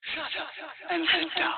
Shut up and sit down.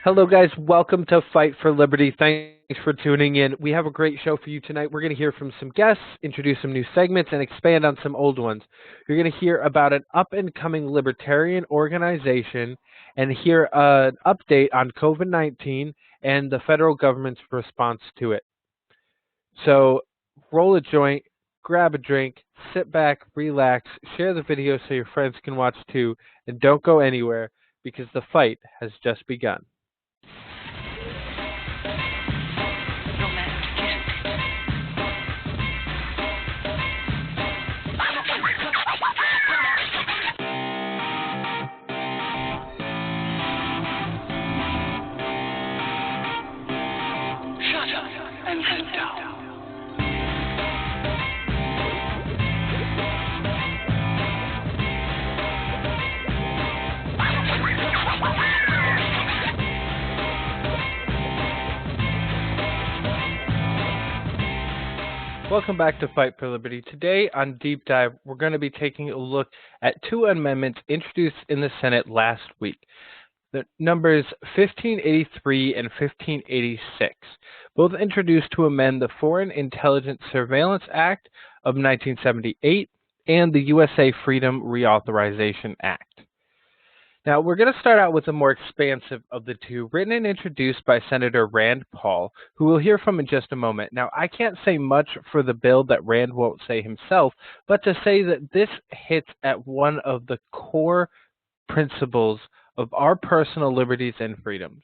Hello, guys. Welcome to Fight for Liberty. Thanks for tuning in. We have a great show for you tonight. We're going to hear from some guests, introduce some new segments, and expand on some old ones. You're going to hear about an up-and-coming libertarian organization and hear an update on COVID-19 and the federal government's response to it. So roll a joint, grab a drink, sit back, relax, share the video so your friends can watch too, and don't go anywhere because the fight has just begun. Shut up and sit down. Welcome back to Fight for Liberty. Today on Deep Dive, we're going to be taking a look at two amendments introduced in the Senate last week. The numbers 1583 and 1586, both introduced to amend the Foreign Intelligence Surveillance Act of 1978 and the USA Freedom Reauthorization Act. Now, we're going to start out with the more expansive of the two, written and introduced by Senator Rand Paul, who we'll hear from in just a moment. Now, I can't say much for the bill that Rand won't say himself, but to say that this hits at one of the core principles of our personal liberties and freedoms.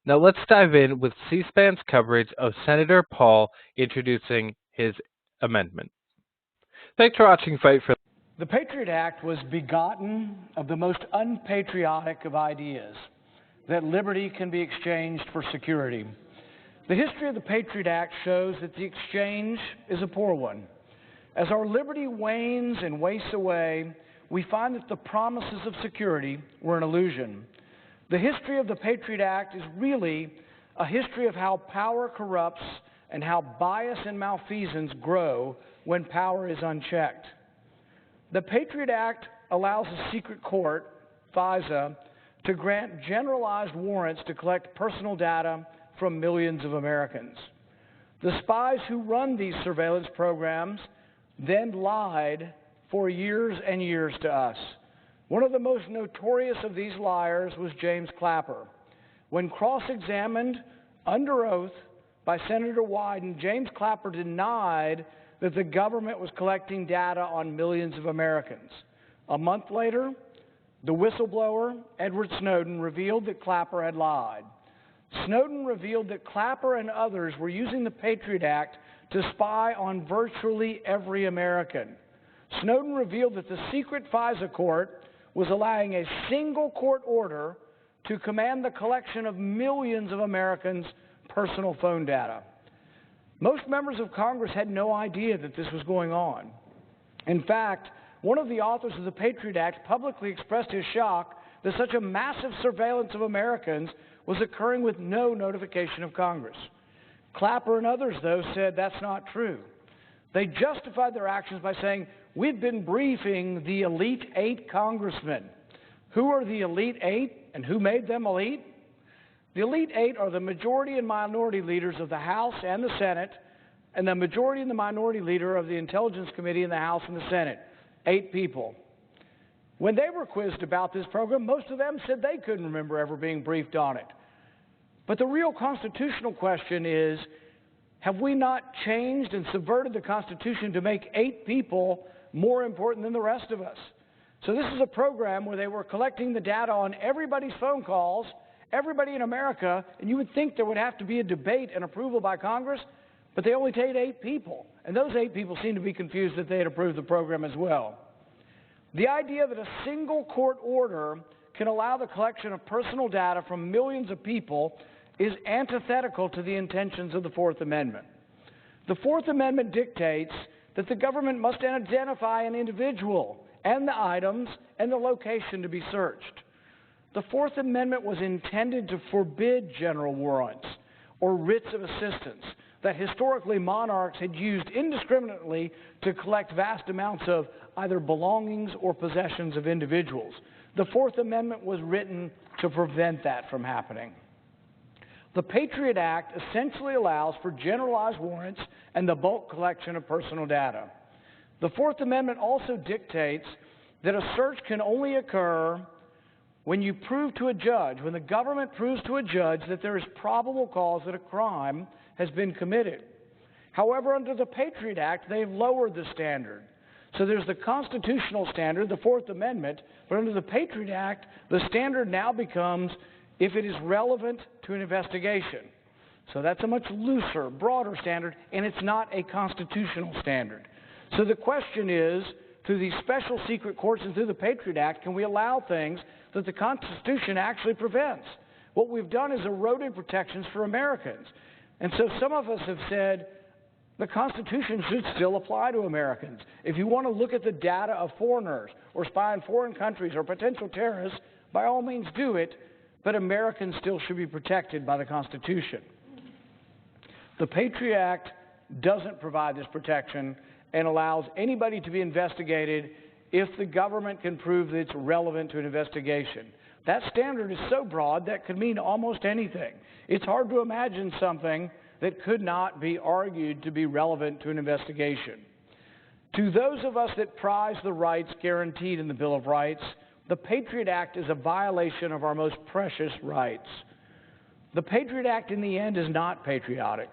Now, let's dive in with C-SPAN's coverage of Senator Paul introducing his amendment. Thanks for watching Fight for The Patriot Act was begotten of the most unpatriotic of ideas, that liberty can be exchanged for security. The history of the Patriot Act shows that the exchange is a poor one. As our liberty wanes and wastes away, we find that the promises of security were an illusion. The history of the Patriot Act is really a history of how power corrupts and how bias and malfeasance grow when power is unchecked. The Patriot Act allows a secret court, FISA, to grant generalized warrants to collect personal data from millions of Americans. The spies who run these surveillance programs then lied for years and years to us. One of the most notorious of these liars was James Clapper. When cross-examined under oath by Senator Wyden, James Clapper denied that the government was collecting data on millions of Americans. A month later, the whistleblower, Edward Snowden, revealed that Clapper had lied. Snowden revealed that Clapper and others were using the Patriot Act to spy on virtually every American. Snowden revealed that the secret FISA court was allowing a single court order to command the collection of millions of Americans' personal phone data. Most members of Congress had no idea that this was going on. In fact, one of the authors of the Patriot Act publicly expressed his shock that such a massive surveillance of Americans was occurring with no notification of Congress. Clapper and others, though, said that's not true. They justified their actions by saying, "We've been briefing the elite 8 congressmen." Who are the elite 8 and who made them elite? The elite eight are the majority and minority leaders of the House and the Senate, and the majority and the minority leader of the Intelligence Committee in the House and the Senate. 8 people. When they were quizzed about this program, most of them said they couldn't remember ever being briefed on it. But the real constitutional question is, have we not changed and subverted the Constitution to make 8 people more important than the rest of us? So this is a program where they were collecting the data on everybody's phone calls, everybody in America, and you would think there would have to be a debate and approval by Congress, but they only take 8 people. And those 8 people seem to be confused that they had approved the program as well. The idea that a single court order can allow the collection of personal data from millions of people is antithetical to the intentions of the Fourth Amendment. The Fourth Amendment dictates that the government must identify an individual and the items and the location to be searched. The Fourth Amendment was intended to forbid general warrants or writs of assistance that historically monarchs had used indiscriminately to collect vast amounts of either belongings or possessions of individuals. The Fourth Amendment was written to prevent that from happening. The Patriot Act essentially allows for generalized warrants and the bulk collection of personal data. The Fourth Amendment also dictates that a search can only occur when you prove to a judge, when the government proves to a judge that there is probable cause that a crime has been committed. However, under the Patriot Act, they've lowered the standard. So there's the constitutional standard, the Fourth Amendment, but under the Patriot Act, the standard now becomes if it is relevant to an investigation. So that's a much looser, broader standard, and it's not a constitutional standard. So the question is, through these special secret courts and through the Patriot Act, can we allow things that the Constitution actually prevents? What we've done is eroded protections for Americans. And so some of us have said the Constitution should still apply to Americans. If you want to look at the data of foreigners or spy on foreign countries or potential terrorists, by all means do it, but Americans still should be protected by the Constitution. The Patriot Act doesn't provide this protection and allows anybody to be investigated if the government can prove that it's relevant to an investigation. That standard is so broad that could mean almost anything. It's hard to imagine something that could not be argued to be relevant to an investigation. To those of us that prize the rights guaranteed in the Bill of Rights, the Patriot Act is a violation of our most precious rights. The Patriot Act in the end is not patriotic.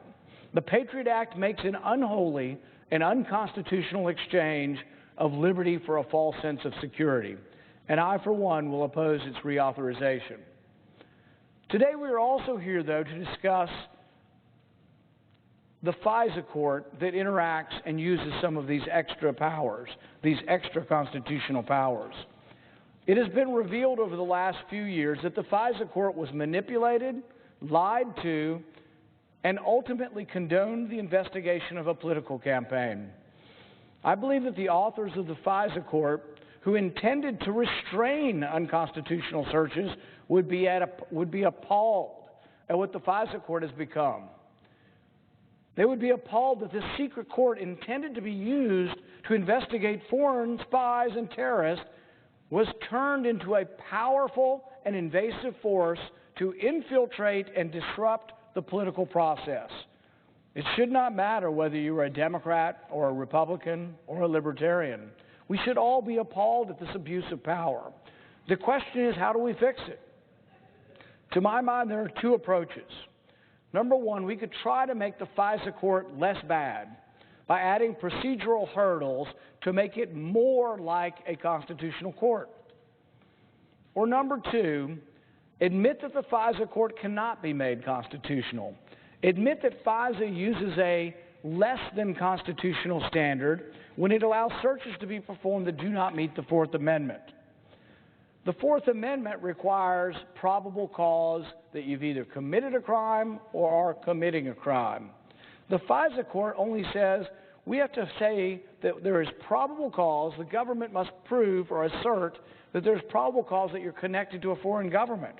The Patriot Act makes an unholy and unconstitutional exchange of liberty for a false sense of security. And I, for one, will oppose its reauthorization. Today we are also here, though, to discuss the FISA court that interacts and uses some of these extra powers, these extra constitutional powers. It has been revealed over the last few years that the FISA court was manipulated, lied to, and ultimately condoned the investigation of a political campaign. I believe that the authors of the FISA court, who intended to restrain unconstitutional searches, would be appalled at what the FISA court has become. They would be appalled that this secret court intended to be used to investigate foreign spies and terrorists was turned into a powerful and invasive force to infiltrate and disrupt the political process. It should not matter whether you are a Democrat or a Republican or a Libertarian. We should all be appalled at this abuse of power. The question is, how do we fix it? To my mind, there are 2 approaches. Number one, we could try to make the FISA court less bad by adding procedural hurdles to make it more like a constitutional court. Or number 2, admit that the FISA court cannot be made constitutional. Admit that FISA uses a less than constitutional standard when it allows searches to be performed that do not meet the Fourth Amendment. The Fourth Amendment requires probable cause that you've either committed a crime or are committing a crime. The FISA court only says we have to say that there is probable cause, the government must prove or assert that there's probable cause that you're connected to a foreign government.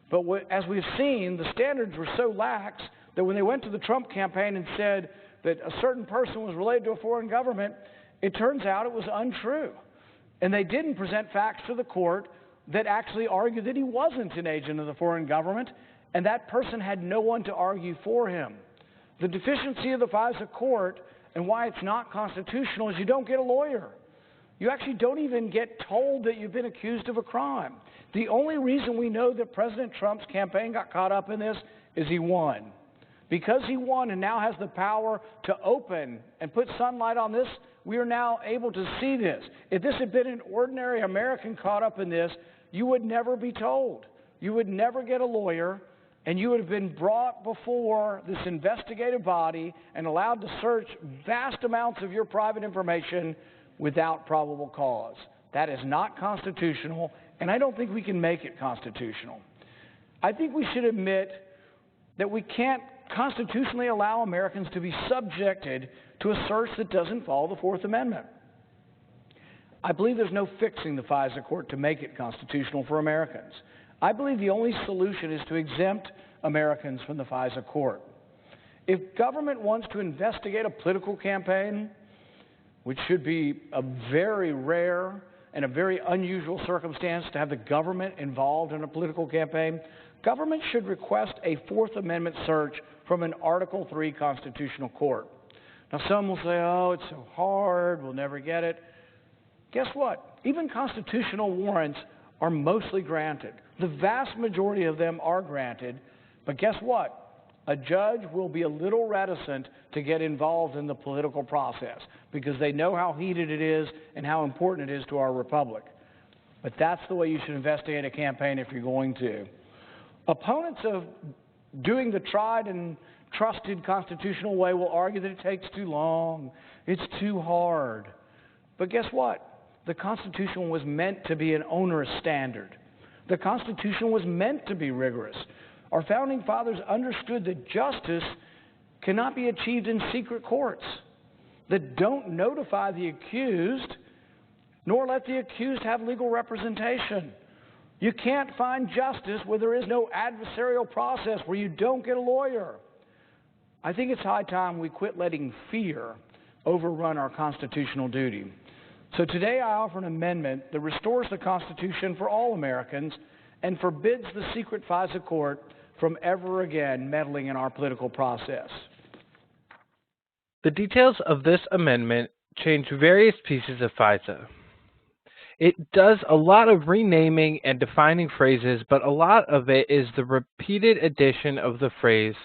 But as we've seen, the standards were so lax that when they went to the Trump campaign and said that a certain person was related to a foreign government, it turns out it was untrue. And they didn't present facts to the court that actually argued that he wasn't an agent of the foreign government, and that person had no one to argue for him. The deficiency of the FISA court and why it's not constitutional is you don't get a lawyer. You actually don't even get told that you've been accused of a crime. The only reason we know that President Trump's campaign got caught up in this is he won. Because he won and now has the power to open and put sunlight on this, we are now able to see this. If this had been an ordinary American caught up in this, you would never be told. You would never get a lawyer, and you would have been brought before this investigative body and allowed to search vast amounts of your private information without probable cause. That is not constitutional, and I don't think we can make it constitutional. I think we should admit that we can't constitutionally allow Americans to be subjected to a search that doesn't follow the Fourth Amendment. I believe there's no fixing the FISA court to make it constitutional for Americans. I believe the only solution is to exempt Americans from the FISA court. If government wants to investigate a political campaign, which should be a very rare and a very unusual circumstance to have the government involved in a political campaign, government should request a Fourth Amendment search from an Article III constitutional court. Now, some will say, oh, it's so hard, we'll never get it. Guess what? Even constitutional warrants are mostly granted. The vast majority of them are granted, but guess what? A judge will be a little reticent to get involved in the political process because they know how heated it is and how important it is to our republic. But that's the way you should investigate a campaign if you're going to. Opponents of doing the tried and trusted constitutional way will argue that it takes too long, it's too hard. But guess what? The Constitution was meant to be an onerous standard. The Constitution was meant to be rigorous. Our founding fathers understood that justice cannot be achieved in secret courts that don't notify the accused, nor let the accused have legal representation. You can't find justice where there is no adversarial process, where you don't get a lawyer. I think it's high time we quit letting fear overrun our constitutional duty. So today I offer an amendment that restores the Constitution for all Americans and forbids the secret FISA court from ever again meddling in our political process. The details of this amendment change various pieces of FISA. It does a lot of renaming and defining phrases, but a lot of it is the repeated addition of the phrase,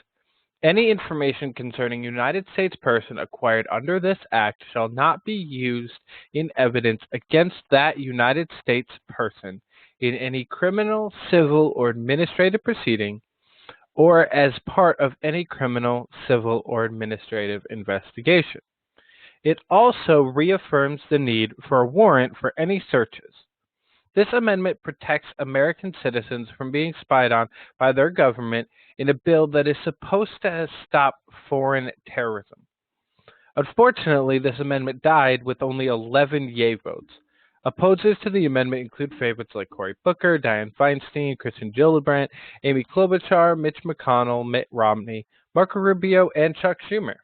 any information concerning a United States person acquired under this act shall not be used in evidence against that United States person in any criminal, civil, or administrative proceeding, or as part of any criminal, civil, or administrative investigation. It also reaffirms the need for a warrant for any searches. This amendment protects American citizens from being spied on by their government in a bill that is supposed to stop foreign terrorism. Unfortunately, this amendment died with only 11 yea votes. Opposers to the amendment include favorites like Cory Booker, Dianne Feinstein, Kirsten Gillibrand, Amy Klobuchar, Mitch McConnell, Mitt Romney, Marco Rubio, and Chuck Schumer.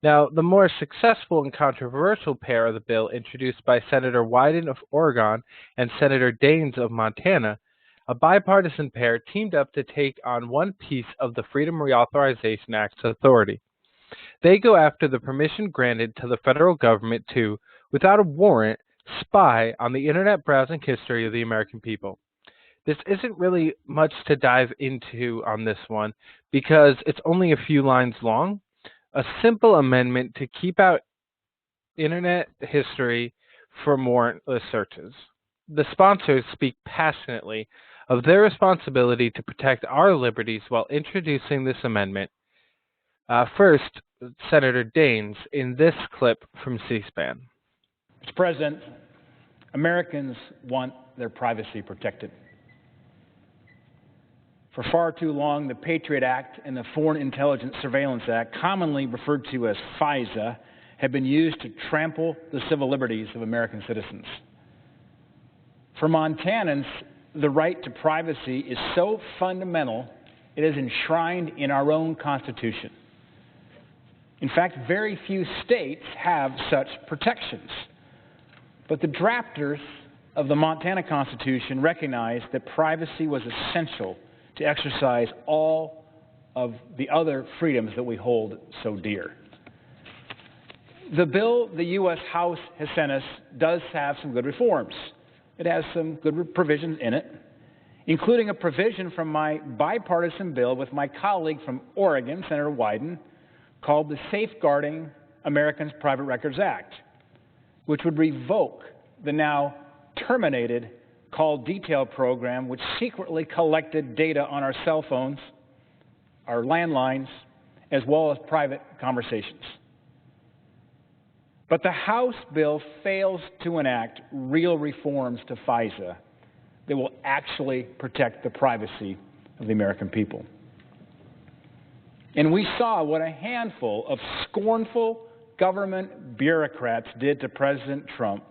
Now, the more successful and controversial pair of the bill introduced by Senator Wyden of Oregon and Senator Daines of Montana, a bipartisan pair teamed up to take on one piece of the Freedom Reauthorization Act's authority. They go after the permission granted to the federal government to, without a warrant, spy on the internet browsing history of the American people. This isn't really much to dive into on this one because it's only a few lines long. A simple amendment to keep out internet history from warrantless searches. The sponsors speak passionately of their responsibility to protect our liberties while introducing this amendment. First, Senator Daines in this clip from C-SPAN. Mr. President, Americans want their privacy protected. For far too long, the Patriot Act and the Foreign Intelligence Surveillance Act, commonly referred to as FISA, have been used to trample the civil liberties of American citizens. For Montanans, the right to privacy is so fundamental, it is enshrined in our own Constitution. In fact, very few states have such protections. But the drafters of the Montana Constitution recognized that privacy was essential to exercise all of the other freedoms that we hold so dear. The bill the U.S. House has sent us does have some good reforms. It has some good provisions in it, including a provision from my bipartisan bill with my colleague from Oregon, Senator Wyden, called the Safeguarding Americans' Private Records Act, which would revoke the now terminated call detail program, which secretly collected data on our cell phones, our landlines, as well as private conversations. But the House bill fails to enact real reforms to FISA that will actually protect the privacy of the American people. And we saw what a handful of scornful government bureaucrats did to President Trump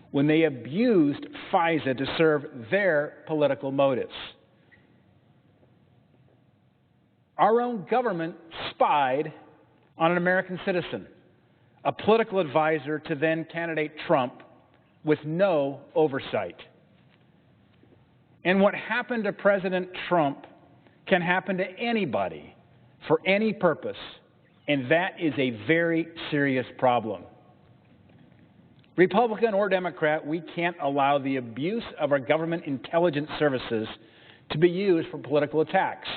when they abused FISA to serve their political motives. Our own government spied on an American citizen, a political advisor to then candidate Trump, with no oversight. And what happened to President Trump can happen to anybody for any purpose, and that is a very serious problem. Republican or Democrat, we can't allow the abuse of our government intelligence services to be used for political attacks.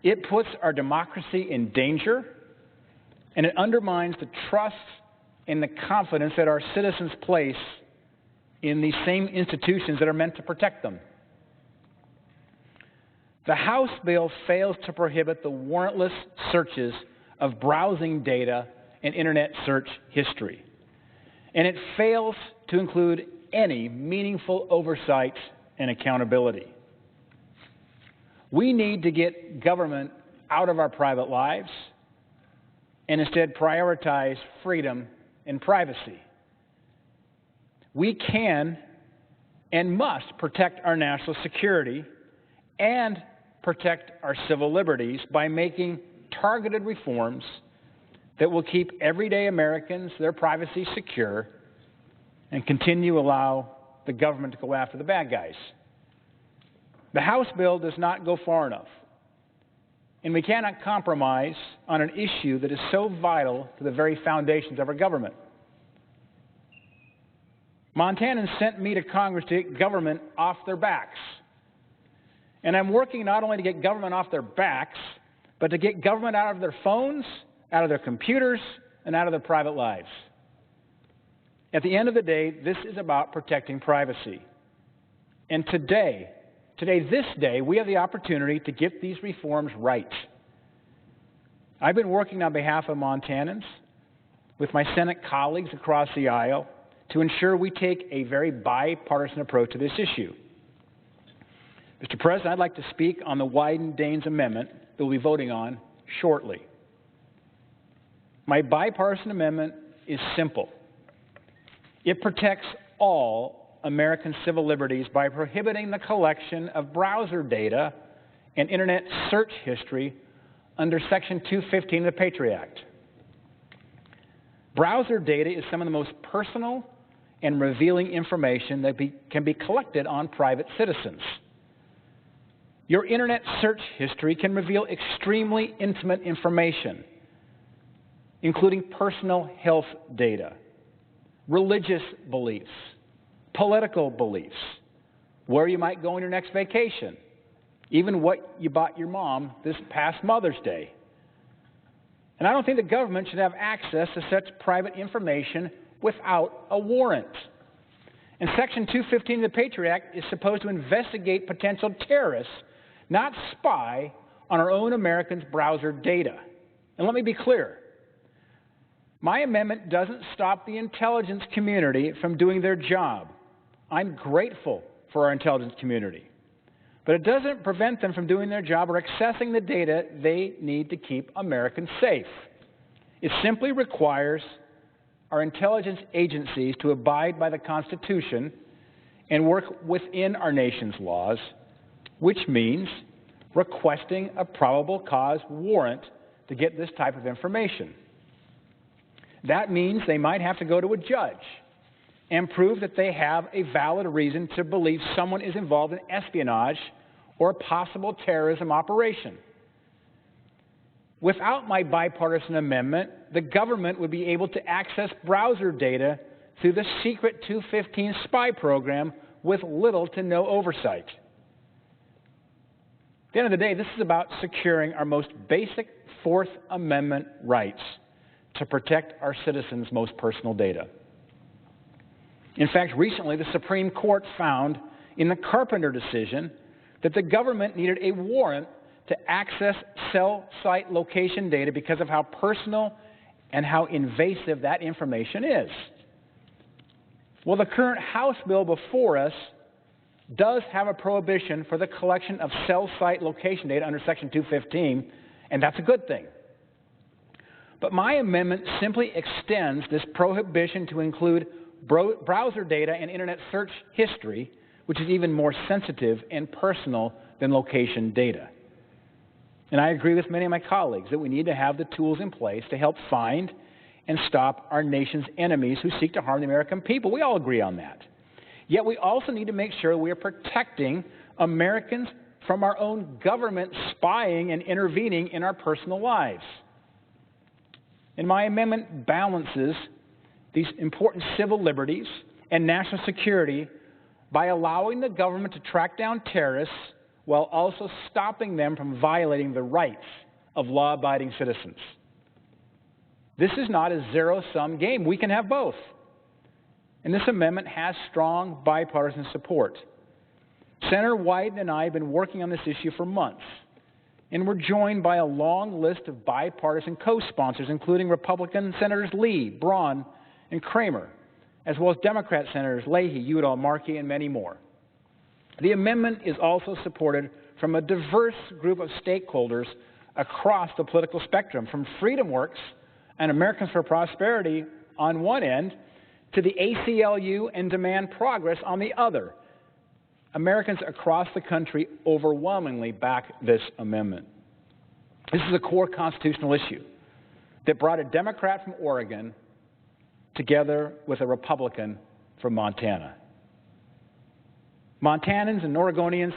It puts our democracy in danger, and it undermines the trust and the confidence that our citizens place in these same institutions that are meant to protect them. The House bill fails to prohibit the warrantless searches of browsing data and Internet search history. And it fails to include any meaningful oversight and accountability. We need to get government out of our private lives and instead prioritize freedom and privacy. We can and must protect our national security and protect our civil liberties by making targeted reforms that will keep everyday Americans, their privacy secure, and continue to allow the government to go after the bad guys. The House bill does not go far enough, and we cannot compromise on an issue that is so vital to the very foundations of our government. Montanans sent me to Congress to get government off their backs. And I'm working not only to get government off their backs, but to get government out of their phones, out of their computers, and out of their private lives. At the end of the day, this is about protecting privacy. And this day, we have the opportunity to get these reforms right. I've been working on behalf of Montanans with my Senate colleagues across the aisle to ensure we take a very bipartisan approach to this issue. Mr. President, I'd like to speak on the Wyden-Daines amendment that we'll be voting on shortly. My bipartisan amendment is simple. It protects all American civil liberties by prohibiting the collection of browser data and Internet search history under Section 215 of the Patriot Act. Browser data is some of the most personal and revealing information that can be collected on private citizens. Your Internet search history can reveal extremely intimate information, including personal health data, religious beliefs, political beliefs, where you might go on your next vacation, even what you bought your mom this past Mother's Day. And I don't think the government should have access to such private information without a warrant. And Section 215 of the Patriot Act is supposed to investigate potential terrorists, not spy on our own Americans' browser data. And let me be clear. My amendment doesn't stop the intelligence community from doing their job. I'm grateful for our intelligence community. But it doesn't prevent them from doing their job or accessing the data they need to keep Americans safe. It simply requires our intelligence agencies to abide by the Constitution and work within our nation's laws, which means requesting a probable cause warrant to get this type of information. That means they might have to go to a judge and prove that they have a valid reason to believe someone is involved in espionage or a possible terrorism operation. Without my bipartisan amendment, the government would be able to access browser data through the secret 215 spy program with little to no oversight. At the end of the day, this is about securing our most basic Fourth Amendment rights to protect our citizens' most personal data. In fact, recently the Supreme Court found in the Carpenter decision that the government needed a warrant to access cell site location data because of how personal and how invasive that information is. Well, the current House bill before us does have a prohibition for the collection of cell site location data under Section 215, and that's a good thing. But my amendment simply extends this prohibition to include browser data and internet search history, which is even more sensitive and personal than location data. And I agree with many of my colleagues that we need to have the tools in place to help find and stop our nation's enemies who seek to harm the American people. We all agree on that. Yet we also need to make sure we are protecting Americans from our own government spying and intervening in our personal lives. And my amendment balances these important civil liberties and national security by allowing the government to track down terrorists while also stopping them from violating the rights of law-abiding citizens. This is not a zero-sum game. We can have both. And this amendment has strong bipartisan support. Senator Wyden and I have been working on this issue for months, and we're joined by a long list of bipartisan co-sponsors, including Republican Senators Lee, Braun, and Kramer, as well as Democrat Senators Leahy, Udall, Markey, and many more. The amendment is also supported from a diverse group of stakeholders across the political spectrum, from FreedomWorks and Americans for Prosperity on one end to the ACLU and Demand Progress on the other. Americans across the country overwhelmingly back this amendment. This is a core constitutional issue that brought a Democrat from Oregon together with a Republican from Montana. Montanans and Oregonians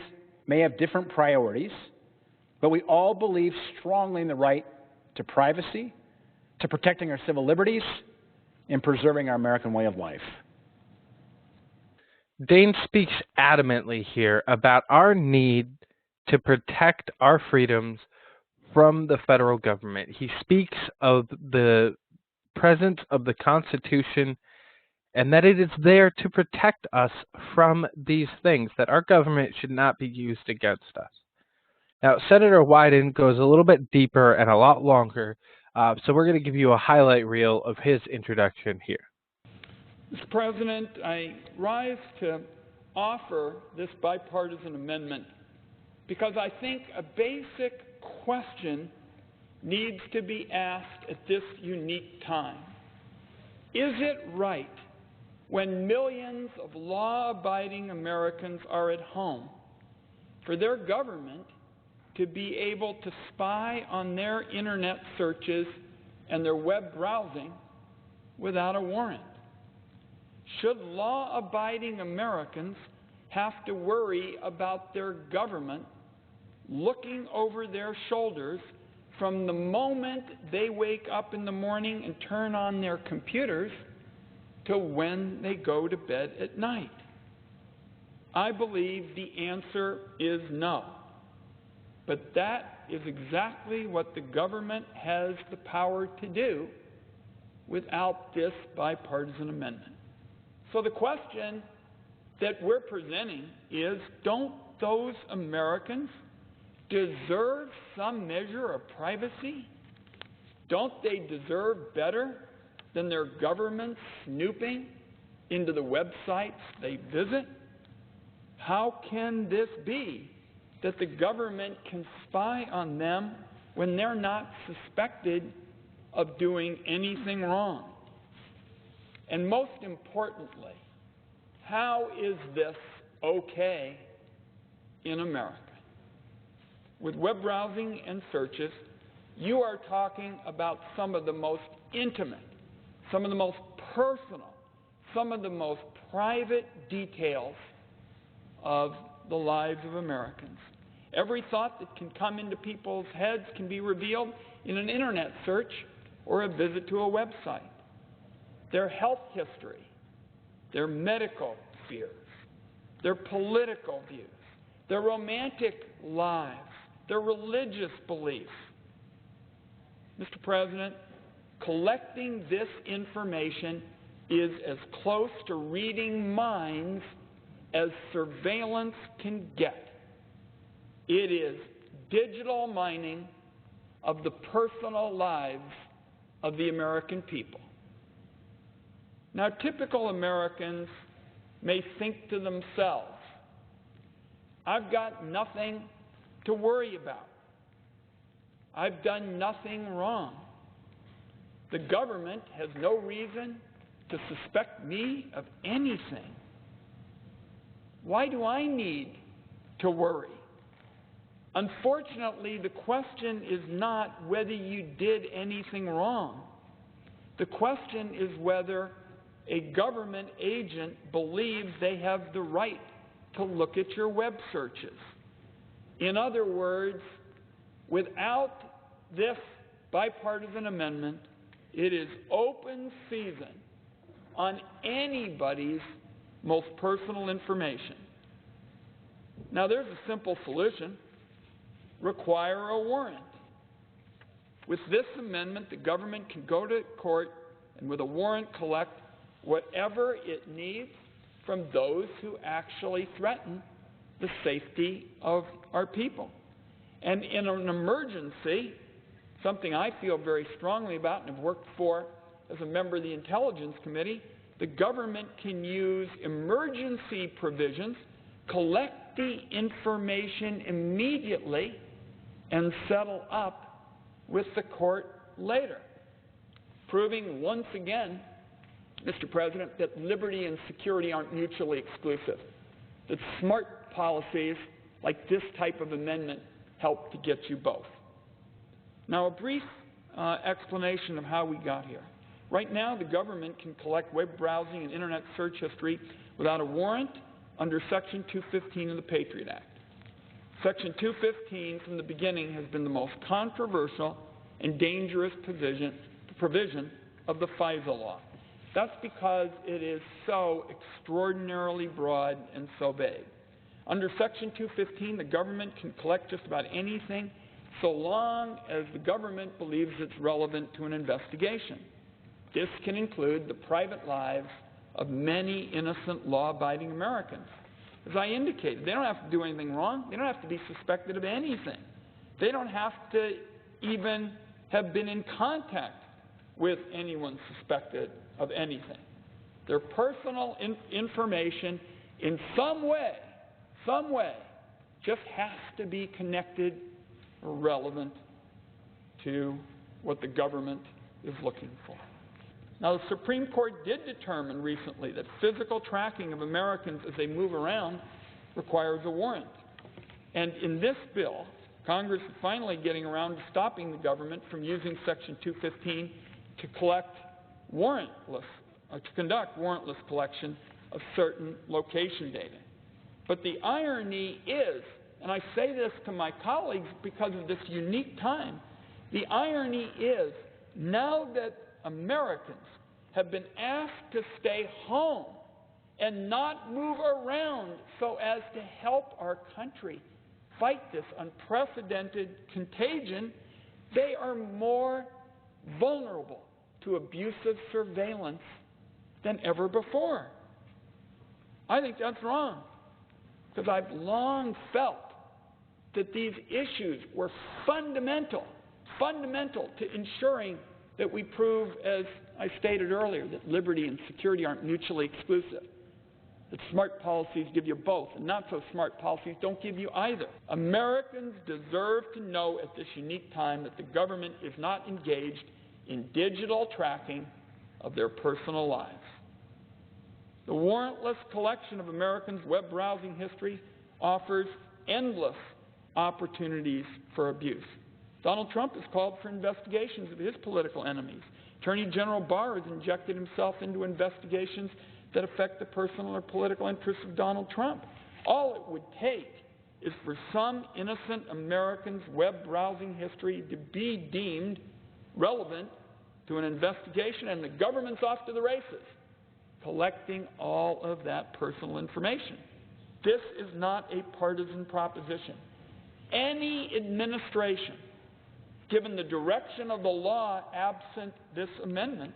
may have different priorities, but we all believe strongly in the right to privacy, to protecting our civil liberties, and preserving our American way of life. Dane speaks adamantly here about our need to protect our freedoms from the federal government. He speaks of the presence of the Constitution and that it is there to protect us from these things, that our government should not be used against us. Now, Senator Wyden goes a little bit deeper and a lot longer, so we're going to give you a highlight reel of his introduction here. Mr. President, I rise to offer this bipartisan amendment because I think a basic question needs to be asked at this unique time. Is it right when millions of law-abiding Americans are at home for their government to be able to spy on their internet searches and their web browsing without a warrant? Should law-abiding Americans have to worry about their government looking over their shoulders from the moment they wake up in the morning and turn on their computers to when they go to bed at night? I believe the answer is no. But that is exactly what the government has the power to do without this bipartisan amendment. So the question that we're presenting is, don't those Americans deserve some measure of privacy? Don't they deserve better than their government snooping into the websites they visit? How can this be that the government can spy on them when they're not suspected of doing anything wrong? And most importantly, how is this okay in America? With web browsing and searches, you are talking about some of the most intimate, some of the most personal, some of the most private details of the lives of Americans. Every thought that can come into people's heads can be revealed in an internet search or a visit to a website. Their health history, their medical fears, their political views, their romantic lives, their religious beliefs. Mr. President, collecting this information is as close to reading minds as surveillance can get. It is digital mining of the personal lives of the American people. Now, typical Americans may think to themselves, I've got nothing to worry about. I've done nothing wrong. The government has no reason to suspect me of anything. Why do I need to worry? Unfortunately, the question is not whether you did anything wrong. The question is whether a government agent believes they have the right to look at your web searches. In other words, without this bipartisan amendment, it is open season on anybody's most personal information. Now, there's a simple solution. Require a warrant. With this amendment, the government can go to court and with a warrant collect whatever it needs from those who actually threaten the safety of our people. And in an emergency, something I feel very strongly about and have worked for as a member of the Intelligence Committee, the government can use emergency provisions, collect the information immediately, and settle up with the court later, proving once again, Mr. President, that liberty and security aren't mutually exclusive, that smart policies like this type of amendment help to get you both. Now, a brief explanation of how we got here. Right now, the government can collect web browsing and internet search history without a warrant under Section 215 of the Patriot Act. Section 215 from the beginning has been the most controversial and dangerous provision of the FISA law. That's because it is so extraordinarily broad and so vague. Under Section 215, the government can collect just about anything so long as the government believes it's relevant to an investigation. This can include the private lives of many innocent, law-abiding Americans. As I indicated, they don't have to do anything wrong. They don't have to be suspected of anything. They don't have to even have been in contact with anyone suspected of anything. Their personal information in some way, just has to be connected or relevant to what the government is looking for. Now, the Supreme Court did determine recently that physical tracking of Americans as they move around requires a warrant. And in this bill, Congress is finally getting around to stopping the government from using Section 215 to conduct warrantless collection of certain location data. But the irony is, and I say this to my colleagues because of this unique time, the irony is now that Americans have been asked to stay home and not move around so as to help our country fight this unprecedented contagion, they are more vulnerable to abusive surveillance than ever before. I think that's wrong, because I've long felt that these issues were fundamental to ensuring that we prove, as I stated earlier, that liberty and security aren't mutually exclusive, that smart policies give you both, and not so smart policies don't give you either. Americans deserve to know at this unique time that the government is not engaged in digital tracking of their personal lives. The warrantless collection of Americans' web browsing history offers endless opportunities for abuse. Donald Trump has called for investigations of his political enemies. Attorney General Barr has injected himself into investigations that affect the personal or political interests of Donald Trump. All it would take is for some innocent American's web browsing history to be deemed relevant to an investigation, and the government's off to the races, collecting all of that personal information. This is not a partisan proposition. Any administration, given the direction of the law absent this amendment,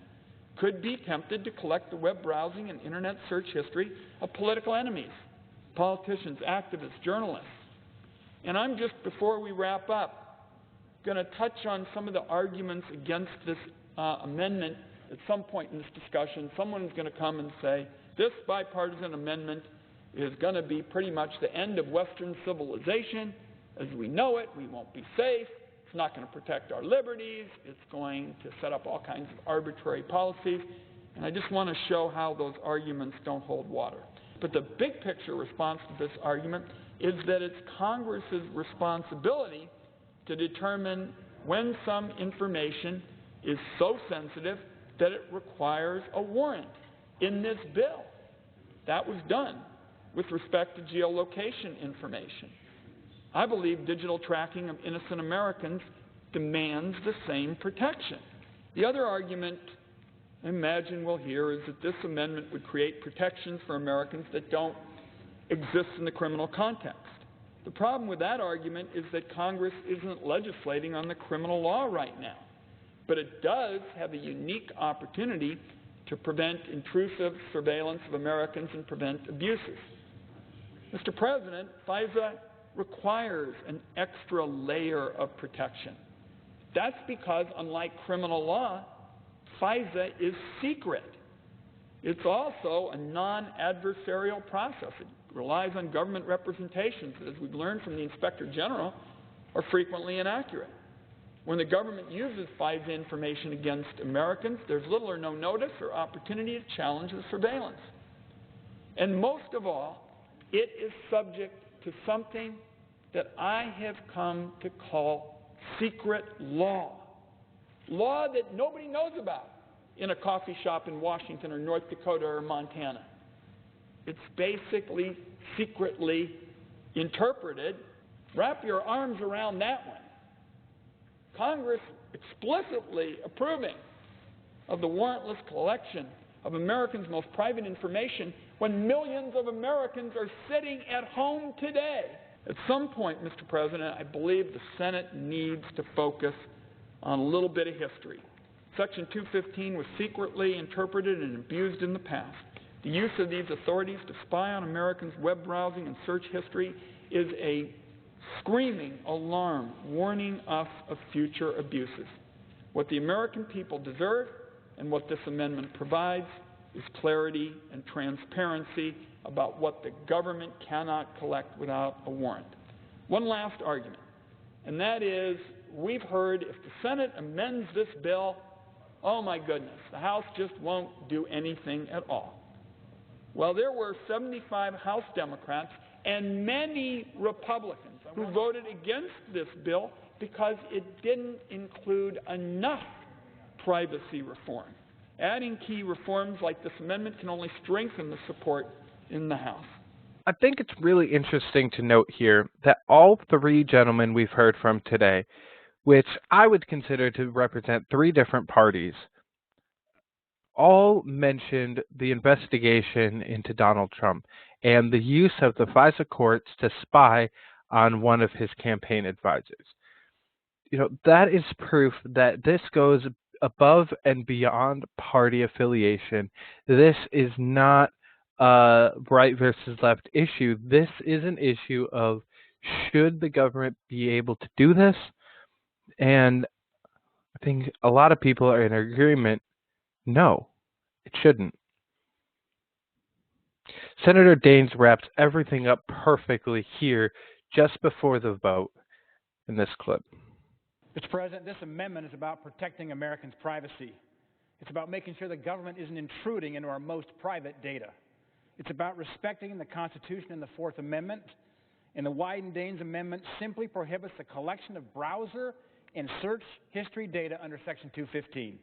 could be tempted to collect the web browsing and internet search history of political enemies, politicians, activists, journalists. And I'm just, before we wrap up, going to touch on some of the arguments against this amendment. At some point in this discussion, someone's going to come and say, this bipartisan amendment is going to be pretty much the end of Western civilization. As we know it, we won't be safe. It's not going to protect our liberties. It's going to set up all kinds of arbitrary policies. And I just want to show how those arguments don't hold water. But the big picture response to this argument is that it's Congress's responsibility to determine when some information is so sensitive that it requires a warrant in this bill. That was done with respect to geolocation information. I believe digital tracking of innocent Americans demands the same protection. The other argument I imagine we'll hear is that this amendment would create protections for Americans that don't exist in the criminal context. The problem with that argument is that Congress isn't legislating on the criminal law right now, but it does have a unique opportunity to prevent intrusive surveillance of Americans and prevent abuses. Mr. President, FISA requires an extra layer of protection. That's because, unlike criminal law, FISA is secret. It's also a non-adversarial process. It relies on government representations that, as we've learned from the Inspector General, are frequently inaccurate. When the government uses FISA information against Americans, there's little or no notice or opportunity to challenge the surveillance. And most of all, it is subject to something that I have come to call secret law. Law that nobody knows about in a coffee shop in Washington or North Dakota or Montana. It's basically secretly interpreted. Wrap your arms around that one. Congress explicitly approving of the warrantless collection of Americans' most private information when millions of Americans are sitting at home today. At some point, Mr. President, I believe the Senate needs to focus on a little bit of history. Section 215 was secretly interpreted and abused in the past. The use of these authorities to spy on Americans' web browsing and search history is a screaming alarm warning us of future abuses. What the American people deserve and what this amendment provides is clarity and transparency about what the government cannot collect without a warrant. One last argument, and that is, we've heard if the Senate amends this bill, oh my goodness, the House just won't do anything at all. Well, there were 75 House Democrats and many Republicans who voted against this bill because it didn't include enough privacy reform. Adding key reforms like this amendment can only strengthen the support in the House. I think it's really interesting to note here that all three gentlemen we've heard from today, which I would consider to represent three different parties, all mentioned the investigation into Donald Trump and the use of the FISA courts to spy on one of his campaign advisors. You know, that is proof that this goes above and beyond party affiliation. This is not a right versus left issue. This is an issue of, should the government be able to do this? And I think a lot of people are in agreement, no, it shouldn't. Senator Daines wraps everything up perfectly here just before the vote in this clip. Mr. President, this amendment is about protecting Americans' privacy. It's about making sure the government isn't intruding into our most private data. It's about respecting the Constitution and the Fourth Amendment. And the Wyden-Daines Amendment simply prohibits the collection of browser and search history data under Section 215.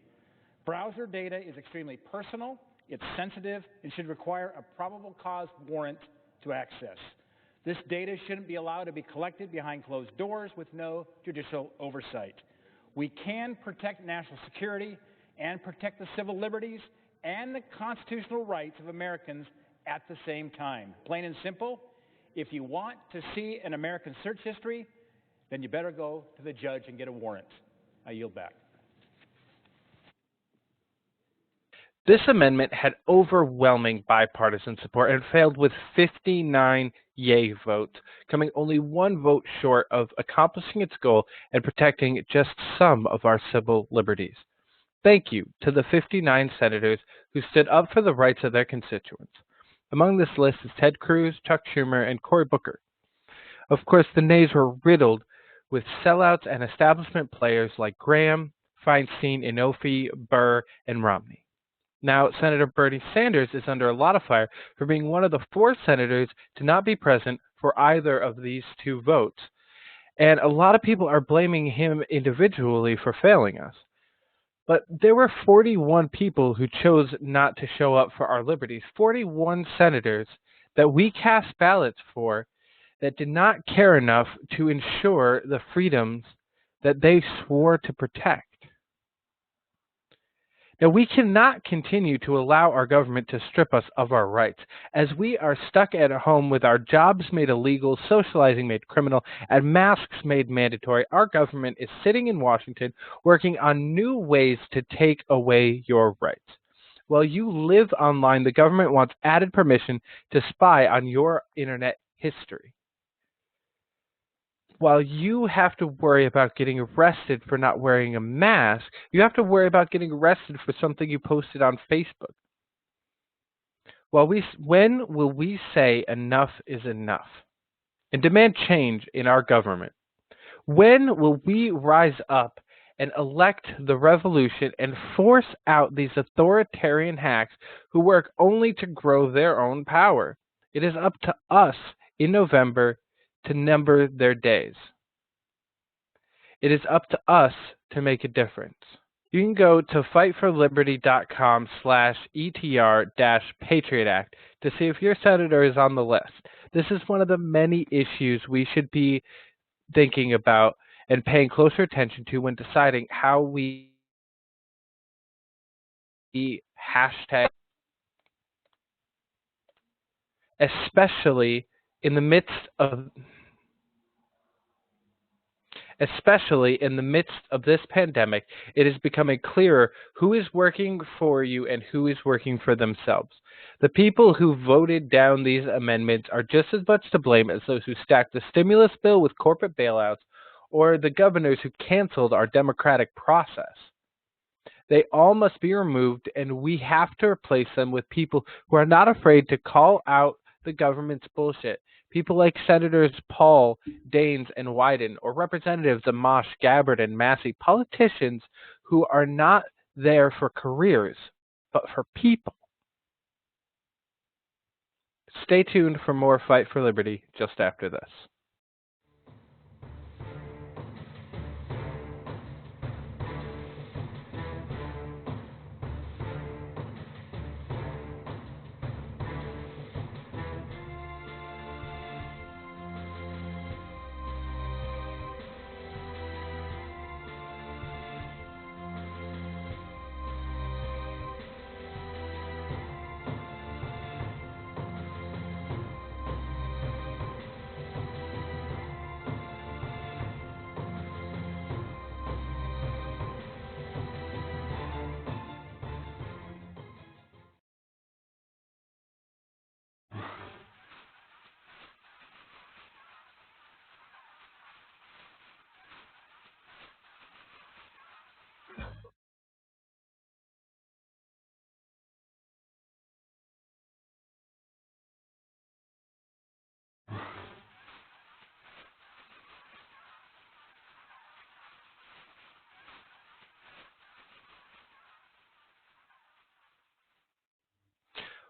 Browser data is extremely personal, it's sensitive, and should require a probable cause warrant to access. This data shouldn't be allowed to be collected behind closed doors with no judicial oversight. We can protect national security and protect the civil liberties and the constitutional rights of Americans at the same time. Plain and simple, if you want to see an American search history, then you better go to the judge and get a warrant. I yield back. This amendment had overwhelming bipartisan support and failed with 59 yay votes, coming only one vote short of accomplishing its goal and protecting just some of our civil liberties. Thank you to the 59 senators who stood up for the rights of their constituents. Among this list is Ted Cruz, Chuck Schumer, and Cory Booker. Of course, the nays were riddled with sellouts and establishment players like Graham, Feinstein, Inhofe, Burr, and Romney. Now, Senator Bernie Sanders is under a lot of fire for being one of the 4 senators to not be present for either of these 2 votes. And a lot of people are blaming him individually for failing us. But there were 41 people who chose not to show up for our liberties, 41 senators that we cast ballots for that did not care enough to ensure the freedoms that they swore to protect. Now, we cannot continue to allow our government to strip us of our rights, as we are stuck at home with our jobs made illegal, socializing made criminal, and masks made mandatory. Our government is sitting in Washington working on new ways to take away your rights. While you live online, the government wants added permission to spy on your internet history. While you have to worry about getting arrested for not wearing a mask, you have to worry about getting arrested for something you posted on Facebook. When will we say enough is enough and demand change in our government? When will we rise up and elect the revolution and force out these authoritarian hacks who work only to grow their own power? It is up to us in November to number their days. It is up to us to make a difference. You can go to fiteforliberty.com/ETR-Patriot Act to see if your senator is on the list. This is one of the many issues we should be thinking about and paying closer attention to when deciding how we hashtag, especially in the midst of this pandemic. It is becoming clearer who is working for you and who is working for themselves. The people who voted down these amendments are just as much to blame as those who stacked the stimulus bill with corporate bailouts or the governors who canceled our democratic process. They all must be removed, and we have to replace them with people who are not afraid to call out the government's bullshit. People like Senators Paul, Daines, and Wyden, or Representatives Amash, Gabbard, and Massey, politicians who are not there for careers, but for people. Stay tuned for more Fight for Liberty just after this.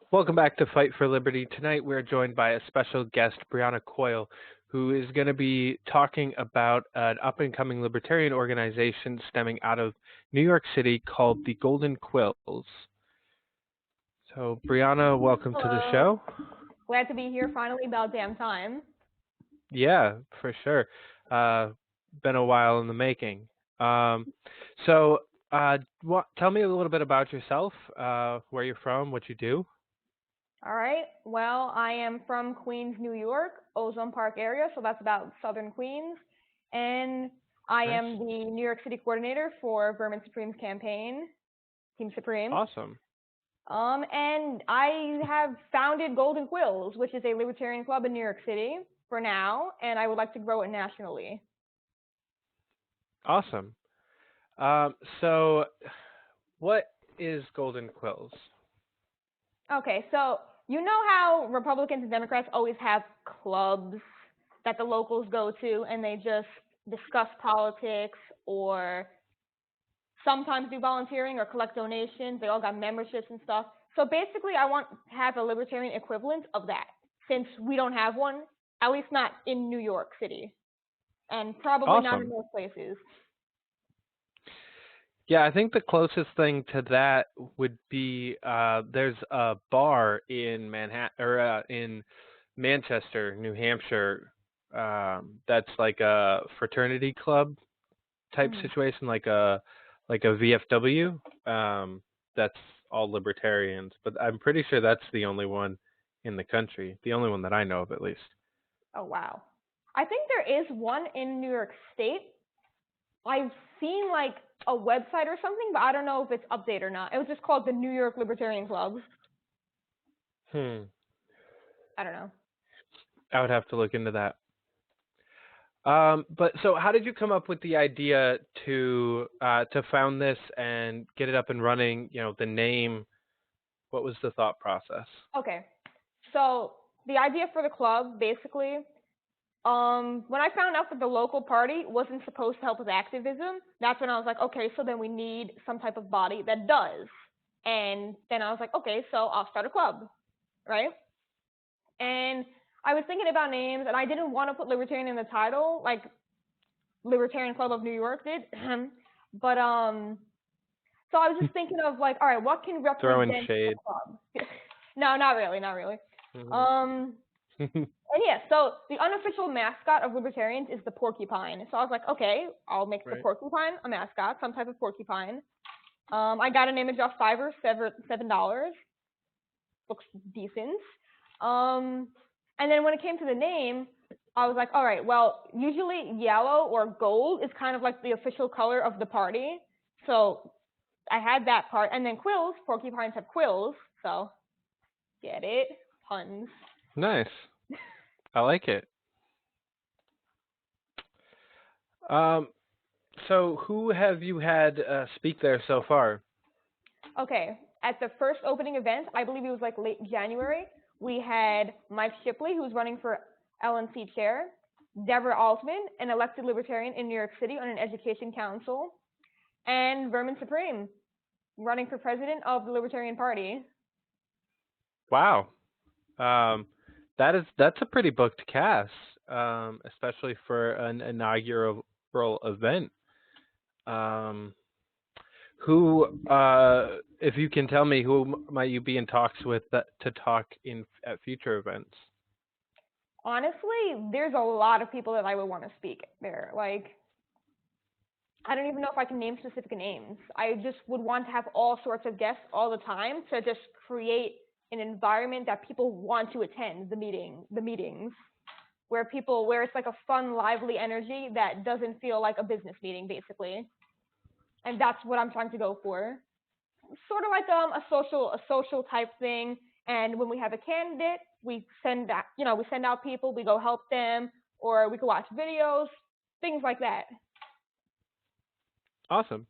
Welcome back to Fight for Liberty. Tonight we're joined by a special guest, Brianna Coyle, who is going to be talking about an up-and-coming libertarian organization stemming out of New York City called the Golden Quills. So, Brianna, welcome to the show. Glad to be here finally, about damn time. Yeah, for sure. Been a while in the making. Um, so, tell me a little bit about yourself, where you're from, what you do. All right. Well, I am from Queens, New York, Ozone Park area, so that's about southern Queens. And I Nice. am the New York City coordinator for Vermin Supreme's campaign, Team Supreme. Awesome. And I have founded Golden Quills, which is a libertarian club in New York City for now, and I would like to grow it nationally. Awesome. So, what is Golden Quills? Okay, so you know how Republicans and Democrats always have clubs that the locals go to and they just discuss politics or sometimes do volunteering or collect donations. They all got memberships and stuff. So basically, I want to have a libertarian equivalent of that since we don't have one, at least not in New York City and probably not in Awesome. most places. Yeah, I think the closest thing to that would be there's a bar in Manhattan or in Manchester, New Hampshire. That's like a fraternity club type Mhm. situation, like a VFW. That's all libertarians, but I'm pretty sure that's the only one in the country, the only one that I know of, at least. Oh, wow. I think there is one in New York State. I've seen like a website or something, but I don't know if it's updated or not. It was just called the New York Libertarian Club. Hmm. I don't know. I would have to look into that. But so how did you come up with the idea to found this and get it up and running? You know, the name. What was the thought process? Okay. So the idea for the club, basically, when I found out that the local party wasn't supposed to help with activism, that's when I was like, okay, so then we need some type of body that does. And then I was like, okay, so I'll start a club, right? And I was thinking about names, and I didn't want to put libertarian in the title, like Libertarian Club of New York did. But so I was just thinking of like, all right, what can Throwing represent the shade. club? No, not really, not really. Mhm. Um, and yeah, so the unofficial mascot of libertarians is the porcupine. So I was like, okay, I'll make the Right. porcupine a mascot, some type of porcupine. I got an image off Fiverr, $7. Looks decent. Um, and then when it came to the name, I was like, all right, well, usually yellow or gold is kind of like the official color of the party. So I had that part. And then quills, porcupines have quills. So get it? Puns. Nice. I like it. Um, so who have you had speak there so far? Okay, at the first opening event, I believe it was like late January, we had Mike Shipley, who's running for LNC chair, Deborah Altman, an elected libertarian in New York City on an education council, and Vermin Supreme, running for president of the Libertarian Party. Wow. That's a pretty booked cast, especially for an inaugural event. Um, who, if you can tell me, who might you be in talks with to talk at future events? Honestly, there's a lot of people that I would want to speak there. Like, I don't even know if I can name specific names. I just would want to have all sorts of guests all the time to just create an environment that people want to attend the meetings, where it's like a fun, lively energy that doesn't feel like a business meeting, basically. And that's what I'm trying to go for. Sort of like a social type thing. And when we have a candidate, we send out people, we go help them, or we can watch videos, things like that. Awesome.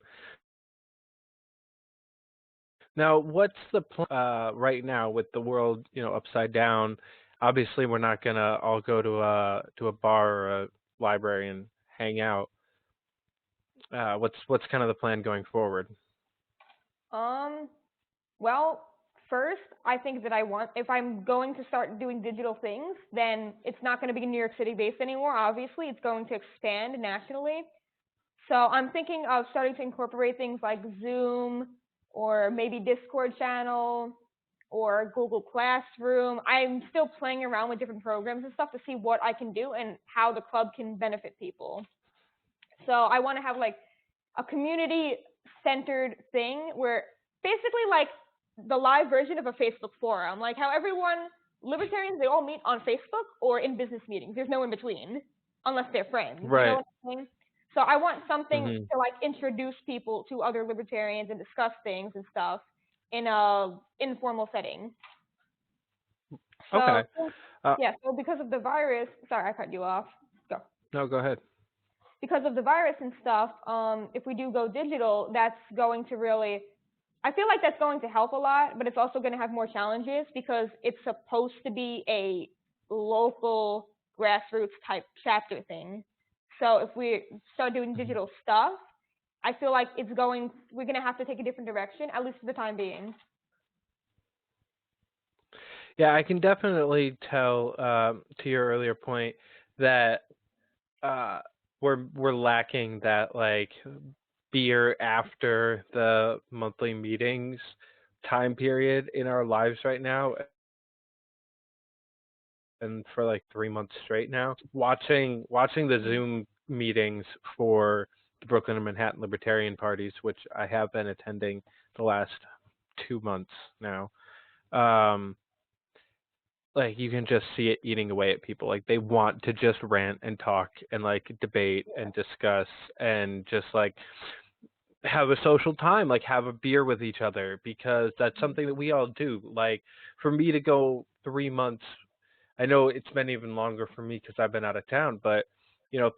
Now, what's the plan right now with the world, upside down? Obviously, we're not gonna all go to a bar or a library and hang out. What's kind of the plan going forward? Well, first, I think that if I'm going to start doing digital things, then it's not going to be New York City based anymore. Obviously, it's going to expand nationally. So I'm thinking of starting to incorporate things like Zoom or maybe Discord channel, or Google Classroom. I'm still playing around with different programs and stuff to see what I can do and how the club can benefit people. So I want to have like a community-centered thing where basically like the live version of a Facebook forum, like how libertarians, they all meet on Facebook or in business meetings. There's no in between unless they're friends. Right. You know what I'm saying? So I want something Mm-hmm. to like introduce people to other libertarians and discuss things and stuff in a informal setting. So, Okay. yeah, so because of the virus, sorry, I cut you off. Go. No, go ahead. Because of the virus and stuff, if we do go digital, that's going to really, I feel like that's going to help a lot, but it's also going to have more challenges because it's supposed to be a local grassroots type chapter thing. So if we start doing digital stuff, I feel like we're going to have to take a different direction, at least for the time being. Yeah, I can definitely tell, to your earlier point, that we're lacking that like beer after the monthly meetings time period in our lives right now. And for like 3 months straight now, watching the Zoom meetings for the Brooklyn and Manhattan Libertarian parties, which I have been attending the last 2 months now. Like you can just see it eating away at people. Like they want to just rant and talk and like debate and discuss and just like have a social time, like have a beer with each other, because that's something that we all do. Like for me to go 3 months, I know it's been even longer for me because I've been out of town, but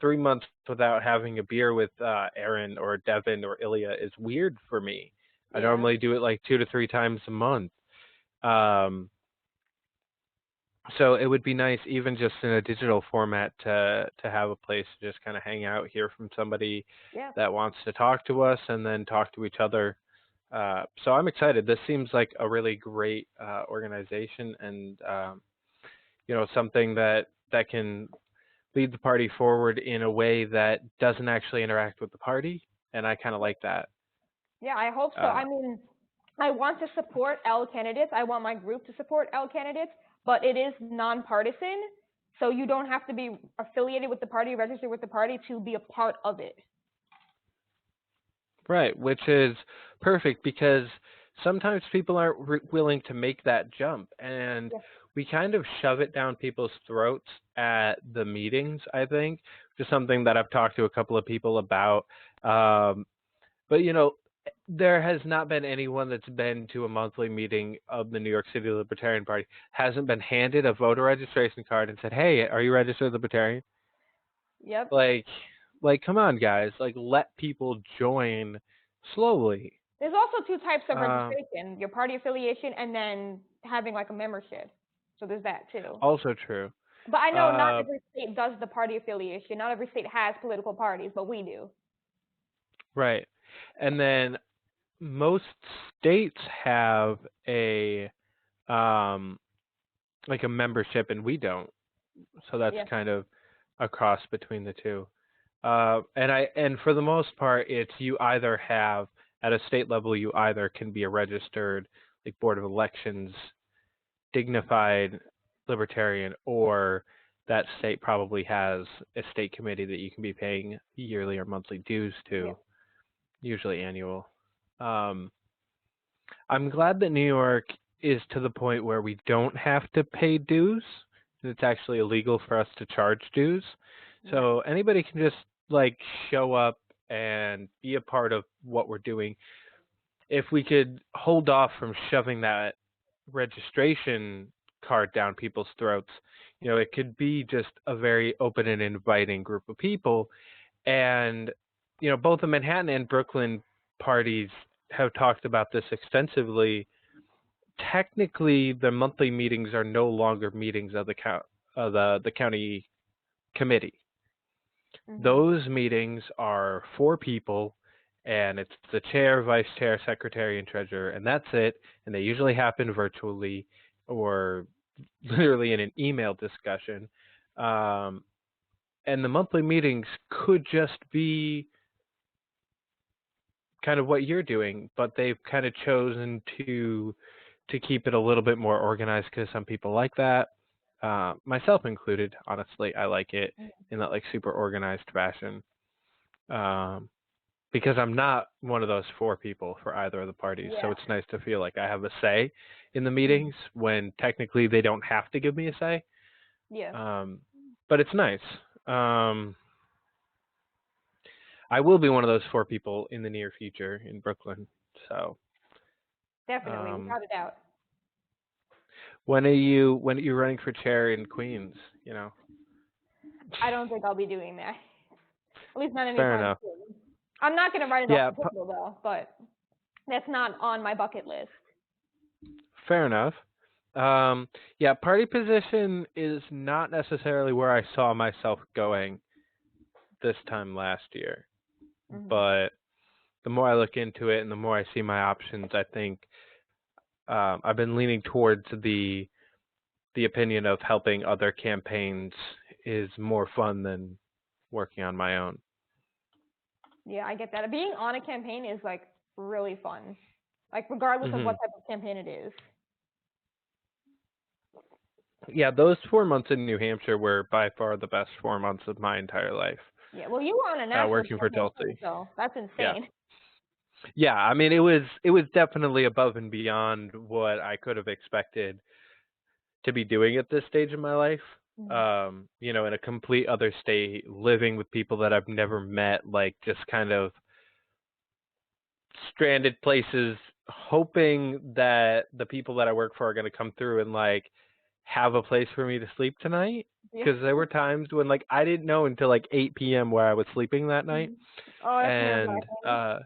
3 months without having a beer with Aaron or Devin or Ilya is weird for me. I normally do it like 2 to 3 times a month. So it would be nice, even just in a digital format, to have a place to just kind of hang out, hear from somebody that wants to talk to us, and then talk to each other. So I'm excited. This seems like a really great organization, and something that can lead the party forward in a way that doesn't actually interact with the party, and I kind of like that. Yeah, I hope so. I mean, I want to support L candidates. I want my group to support L candidates, but it is nonpartisan, so you don't have to be affiliated with the party, registered with the party to be a part of it. Right, which is perfect because sometimes people aren't willing to make that jump, and we kind of shove it down people's throats at the meetings, I think, which is something that I've talked to a couple of people about. But, there has not been anyone that's been to a monthly meeting of the New York City Libertarian Party, hasn't been handed a voter registration card and said, hey, are you registered Libertarian? Yep. Like, come on, guys. Like, let people join slowly. There's also 2 types of registration, your party affiliation and then having like a membership. So there's that too. Also true. But I know not every state does the party affiliation. Not every state has political parties, but we do. Right. And then most states have a like a membership and we don't. So that's kind of a cross between the two. And for the most part, it's you either have at a state level, you either can be a registered like Board of Elections dignified libertarian, or that state probably has a state committee that you can be paying yearly or monthly dues to, usually annual. I'm glad that New York is to the point where we don't have to pay dues. It's actually illegal for us to charge dues. So anybody can just like show up and be a part of what we're doing. If we could hold off from shoving that registration card down people's throats, it could be just a very open and inviting group of people. And, both the Manhattan and Brooklyn parties have talked about this extensively. Technically, the monthly meetings are no longer meetings of the county committee. Mm-hmm. Those meetings are 4 people, and it's the chair, vice chair, secretary, and treasurer, and that's it. And they usually happen virtually or literally in an email discussion. And the monthly meetings could just be kind of what you're doing, but they've kind of chosen to to keep it a little bit more organized because some people like that. Myself included, honestly, I like it in that like super organized fashion. Um, because I'm not one of those four people for either of the parties. So Yeah. it's nice to feel like I have a say in the meetings when technically they don't have to give me a say. Yeah. But it's nice. I will be one of those four people in the near future in Brooklyn. So Definitely, without a doubt. when are you running for chair in Queens? You know, I don't think I'll be doing that. At least not fair anytime enough. soon. I'm not going to write it Yeah, off the table, though, but that's not on my bucket list. fair enough. Yeah, party position is not necessarily where I saw myself going this time last year. But the more I look into it and the more I see my options, I think I've been leaning towards the opinion of helping other campaigns is more fun than working on my own. Yeah, I get that. Being on a campaign is like really fun, like regardless of what type of campaign it is. Yeah, those 4 months in New Hampshire were by far the best 4 months of my entire life. Yeah, well, you were on a national working for campaign, Tulsi. so that's insane. Yeah, I mean it was definitely above and beyond what I could have expected to be doing at this stage of my life. You know, in a complete other state, living with people that I've never met, like just kind of stranded places, hoping that the people that I work for are going to come through and like have a place for me to sleep tonight. Because there were times when like I didn't know until like 8 p.m. where I was sleeping that night. Oh, that's And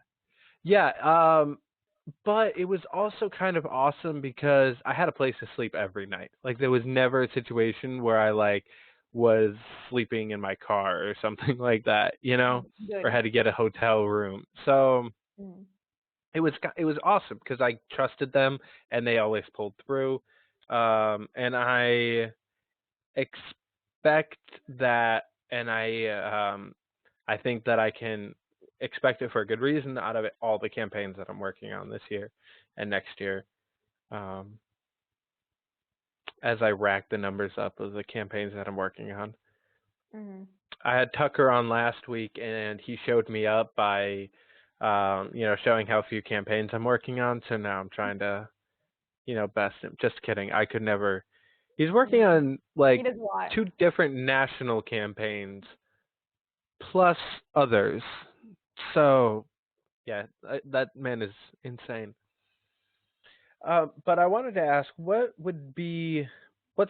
but it was also kind of awesome because I had a place to sleep every night. Like there was never a situation where I like was sleeping in my car or something like that, you know, or had to get a hotel room. So it was awesome because I trusted them and they always pulled through. And I expect that, and I think that I can expect it for a good reason out of all the campaigns that I'm working on this year and next year. As I rack the numbers up of the campaigns that I'm working on. I had Tucker on last week, and he showed me up by, you know, showing how few campaigns I'm working on. So now I'm trying to, you know, best him. Just kidding. I could never. He's working on like 2 different national campaigns plus others. So, yeah, that man is insane. But I wanted to ask, what's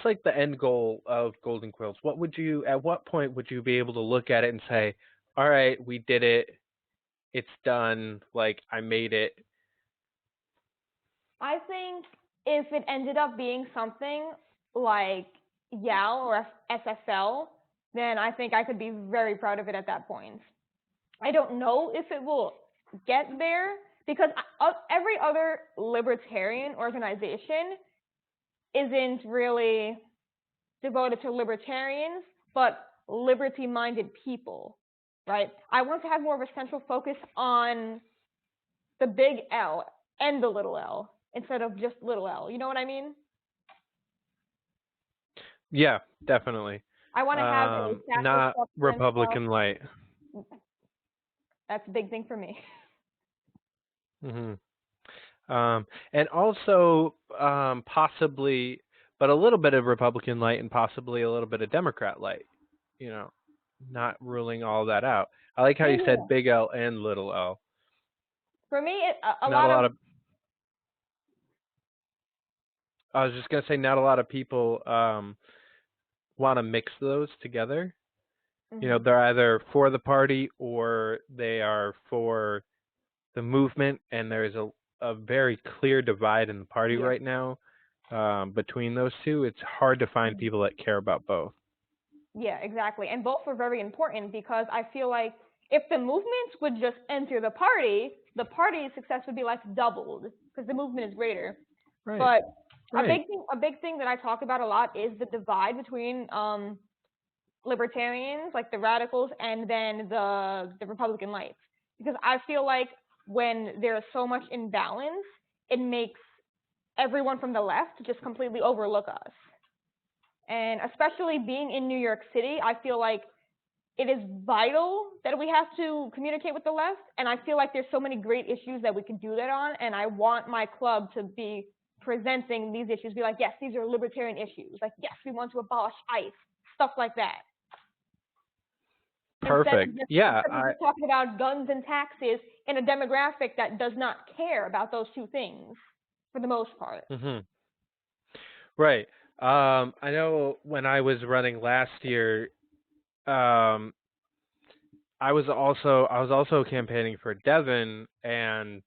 like the end goal of Golden Quills? At what point would you be able to look at it and say, all right, we did it, it's done, like I made it? I think if it ended up being something like YAL or SFL, then I think I could be very proud of it at that point. I don't know if it will get there because every other libertarian organization isn't really devoted to libertarians, but liberty-minded people, right? I want to have more of a central focus on the big L and the little L instead of just little L. You know what I mean? Yeah, definitely. I want to have a not Republican light. That's a big thing for me. And also possibly, but a little bit of Republican light and possibly a little bit of Democrat light. You know, not ruling all that out. I like how you said big L and little L. For me, I was just gonna say, not a lot of people want to mix those together. You know, they're either for the party or they are for the movement, and there's a very clear divide in the party right now between those two. It's hard to find people that care about both. Yeah, exactly. And both are very important because I feel like if the movement would just enter the party's success would be like doubled because the movement is greater. Right. But a big thing that I talk about a lot is the divide between libertarians, like the radicals, and then the Republican lights. Because I feel like when there's so much imbalance, it makes everyone from the left to just completely overlook us. And especially being in New York City, I feel like it is vital that we have to communicate with the left. And I feel like there's so many great issues that we can do that on. And I want my club to be presenting these issues, be like, yes, these are libertarian issues. Like, yes, we want to abolish ICE, stuff like that. Perfect. Instead of just talking about guns and taxes in a demographic that does not care about those two things for the most part. Mm-hmm. Right. I know when I was running last year, I was also campaigning for Devin, and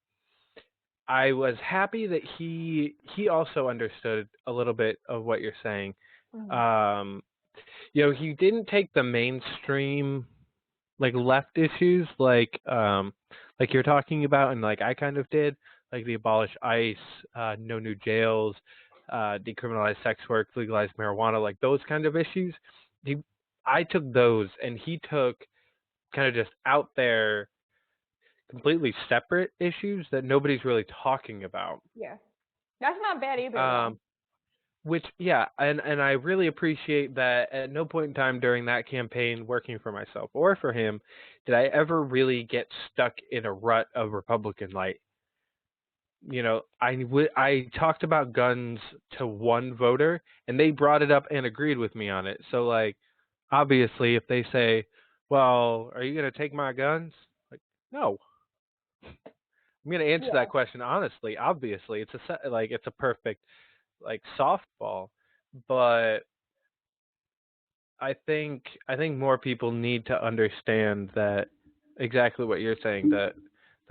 I was happy that he also understood a little bit of what you're saying. Mm-hmm. He didn't take the mainstream like left issues like you're talking about, and like I kind of did, like the abolish ICE, no new jails, decriminalize sex work, legalize marijuana, like those kind of issues. I took those, and he took kind of just out there, completely separate issues that nobody's really talking about. Yeah, that's not bad either. Which, yeah, and I really appreciate that at no point in time during that campaign, working for myself or for him, did I ever really get stuck in a rut of Republican light. I talked about guns to one voter, and they brought it up and agreed with me on it. So, like, obviously, if they say, well, are you going to take my guns? Like, no. I'm going to answer that question honestly. Obviously, it's a perfect like softball, but I think more people need to understand that exactly what you're saying, that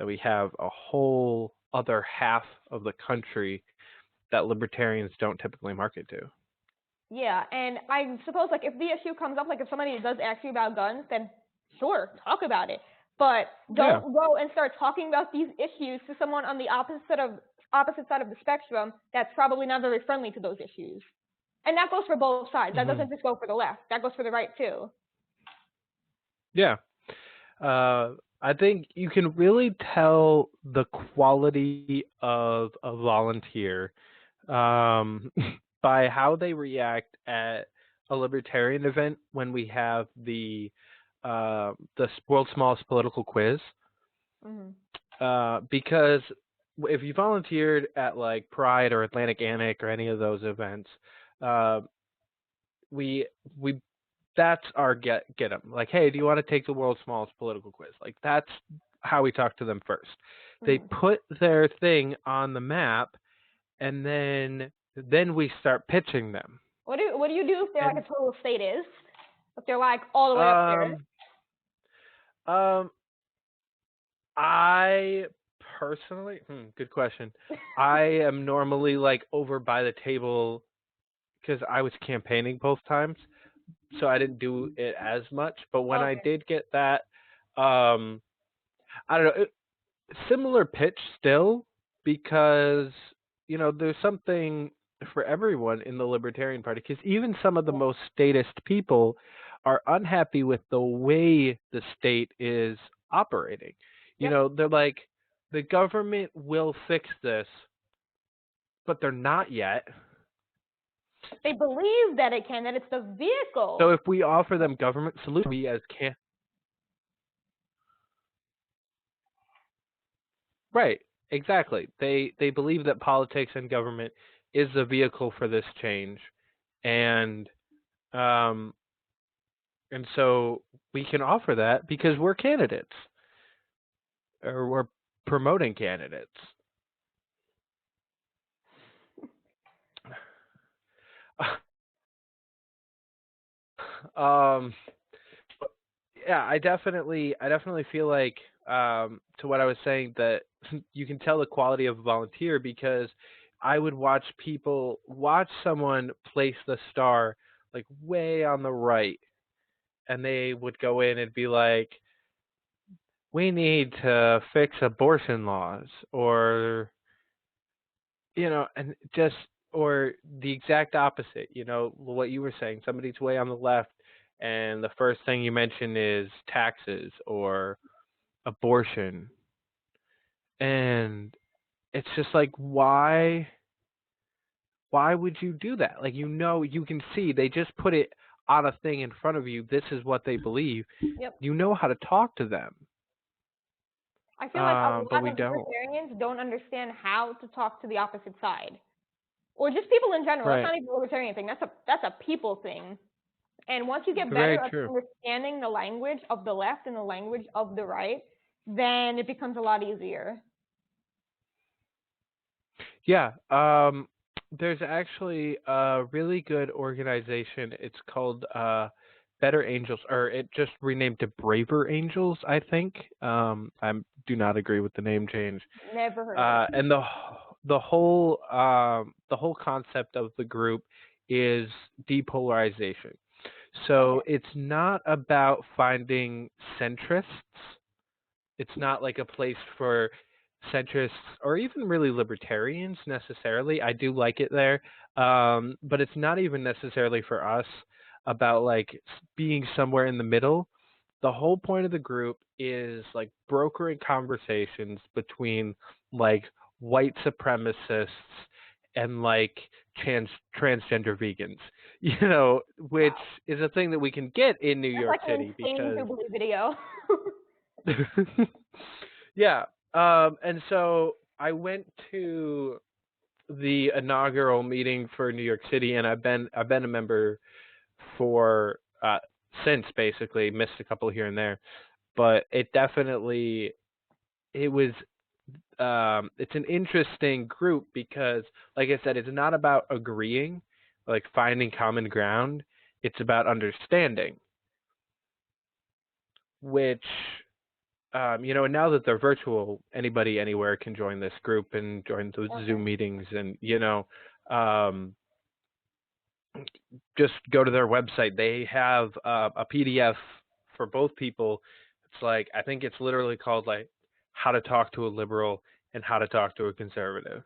we have a whole other half of the country that libertarians don't typically market to. Yeah, and I suppose like if the issue comes up, like if somebody does ask you about guns, then sure, talk about it. But don't go and start talking about these issues to someone on the opposite side of the spectrum that's probably not very friendly to those issues. And that goes for both sides. That doesn't just go for the left. That goes for the right too. Yeah. I think you can really tell the quality of a volunteer by how they react at a libertarian event when we have the world's smallest political quiz. Mm-hmm. Because if you volunteered at like Pride or Atlantic Annex or any of those events, we that's our get them. Like, hey, do you want to take the world's smallest political quiz? Like, that's how we talk to them first. Mm-hmm. They put their thing on the map, and then we start pitching them. What do you do if they're like a total statist? If they're like all the way up there? I personally, good question. I am normally like over by the table because I was campaigning both times, so I didn't do it as much. But when I did get that, I don't know, similar pitch still, because there's something for everyone in the Libertarian Party, because even some of the most statist people are unhappy with the way the state is operating. They're like, the government will fix this, but they're not yet. They believe that it can, that it's the vehicle. So if we offer them government solutions, we as can. Right, exactly. They believe that politics and government is the vehicle for this change, and so we can offer that because we're candidates, or we're promoting candidates. Yeah, I definitely feel like, to what I was saying, that you can tell the quality of a volunteer because I would watch someone place the star like way on the right, and they would go in and be like, we need to fix abortion laws, or and just, or the exact opposite, what you were saying, somebody's way on the left and the first thing you mention is taxes or abortion. And it's just like, why why would you do that? Like, you know, you can see they just put it on a thing in front of you. This is what they believe. Yep. You know how to talk to them. I feel like a But lot we of don't. libertarians don't understand how to talk to the opposite side, or just people in general. It's Right. not even a libertarian thing. That's a people thing. And once you get Very better at true. understanding the language of the left and the language of the right, then it becomes a lot easier. Yeah. There's actually a really good organization. It's called Better Angels, or it just renamed to Braver Angels, I think. I do not agree with the name change. Never heard of it. And the whole concept of the group is depolarization. So it's not about finding centrists. It's not like a place for centrists or even really libertarians necessarily. I do like it there, but it's not even necessarily for us about like being somewhere in the middle. The whole point of the group is like brokering conversations between like white supremacists and like transgender vegans, which is a thing that we can get in New That's York like an City insane because Jubilee video. yeah. And so I went to the inaugural meeting for New York City, and I've been a member for since, basically. Missed a couple here and there, but it was it's an interesting group because, like I said, it's not about agreeing, like finding common ground. It's about understanding, which and now that they're virtual, anybody anywhere can join this group and join those Zoom meetings, and just go to their website. They have a PDF for both people. It's like, I think it's literally called like How to Talk to a Liberal and How to Talk to a Conservative.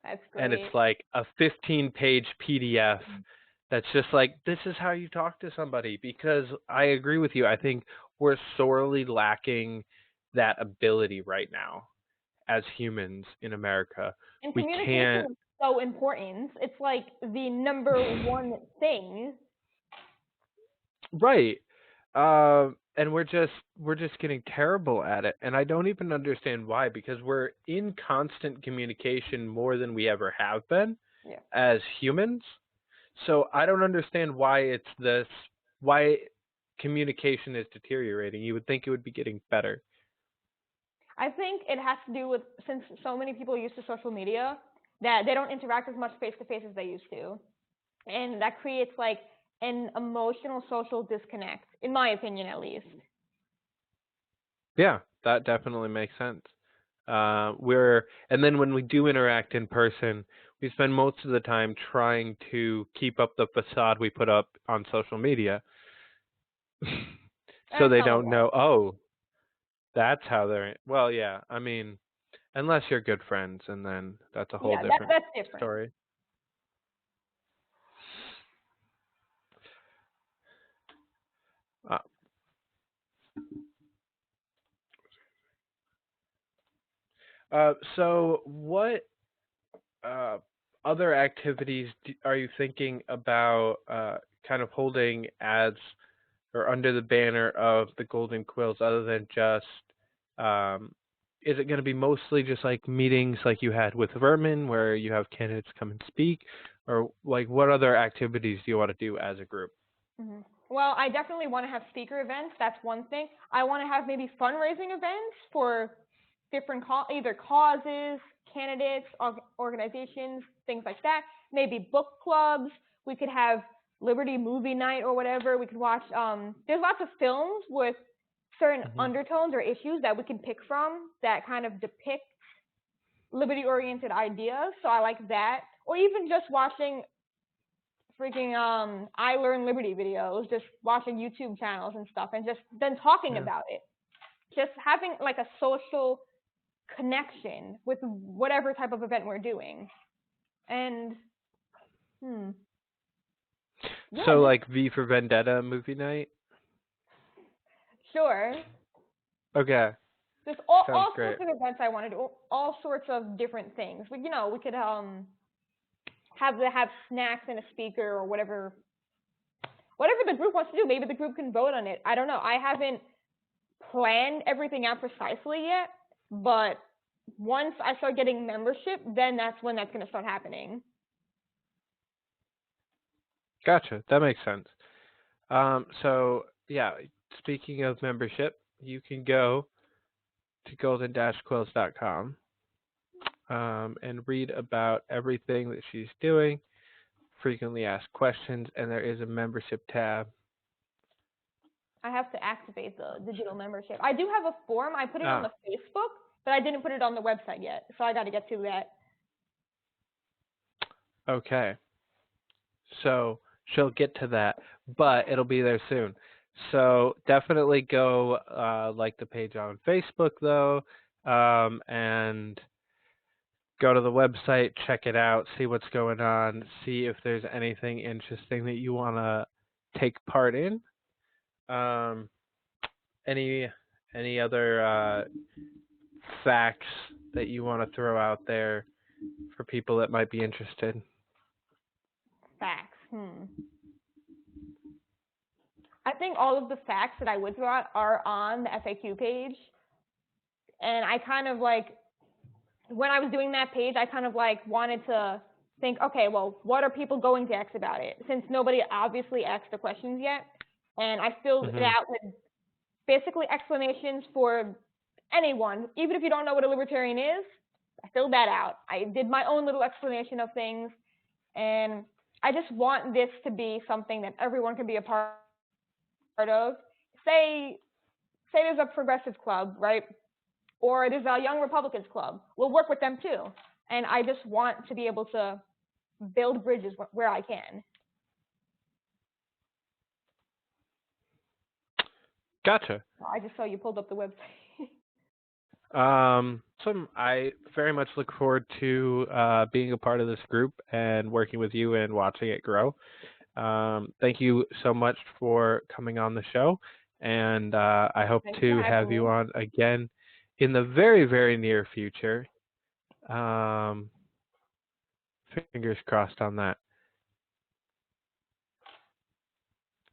That's great. And it's like a 15-page PDF that's just like, this is how you talk to somebody. Because I agree with you. I think we're sorely lacking that ability right now as humans in America. And We communication can't. is so important. It's like the number one thing. Right. And we're just getting terrible at it. And I don't even understand why, because we're in constant communication more than we ever have been as humans. So I don't understand why why communication is deteriorating. You would think it would be getting better. I think it has to do with, since so many people are used to social media, that they don't interact as much face-to-face as they used to. And that creates like an emotional social disconnect, in my opinion at least. Yeah, that definitely makes sense. And then when we do interact in person, we spend most of the time trying to keep up the facade we put up on social media. So they don't know, oh, that's how they're, well, yeah, I mean, unless you're good friends, and then that's a whole different that's different. story. So what other activities are you thinking about kind of holding as or under the banner of the Golden Quills, other than just, is it going to be mostly just like meetings like you had with Vermin where you have candidates come and speak, or like what other activities do you want to do as a group? Mm-hmm. Well, I definitely want to have speaker events. That's one thing. I want to have maybe fundraising events for different either causes, candidates, organizations, things like that. Maybe book clubs. We could have Liberty movie night or whatever. We could watch. There's lots of films with certain undertones or issues that we can pick from that kind of depict liberty-oriented ideas. So I like that. Or even just watching freaking I Learn Liberty videos, just watching YouTube channels and stuff, and just then talking about it. Just having like a social connection with whatever type of event we're doing. And so like V for Vendetta movie night? Sure. Okay. There's all sorts of events I want to do, all sorts of different things. But we could have snacks and a speaker or whatever the group wants to do. Maybe the group can vote on it. I don't know. I haven't planned everything out precisely yet, but once I start getting membership, then that's when that's going to start happening. Gotcha. That makes sense. So, yeah, speaking of membership, you can go to golden-quills.com and read about everything that she's doing, frequently asked questions, and there is a membership tab. I have to activate the digital membership. I do have a form. I put it on the Facebook, but I didn't put it on the website yet, so I got to get to that. Okay. So she'll get to that, but it'll be there soon. So definitely go like the page on Facebook, though, and go to the website, check it out, see what's going on, see if there's anything interesting that you want to take part in. Any other facts that you want to throw out there for people that might be interested? Facts. I think all of the facts that I would throw out are on the FAQ page. And I kind of when I was doing that page, I kind of wanted to think, okay, well, what are people going to ask about it? Since nobody obviously asked the questions yet. And I filled it out with basically explanations for anyone, even if you don't know what a libertarian is. I filled that out. I did my own little explanation of things, and I just want this to be something that everyone can be a part of. Say there's a progressive club, right? Or there's a Young Republicans club. We'll work with them too. And I just want to be able to build bridges where I can. Gotcha. I just saw you pulled up the website. So I very much look forward to being a part of this group and working with you and watching it grow. Thank you so much for coming on the show, and I hope to have you on again in the very, very near future. Fingers crossed on that.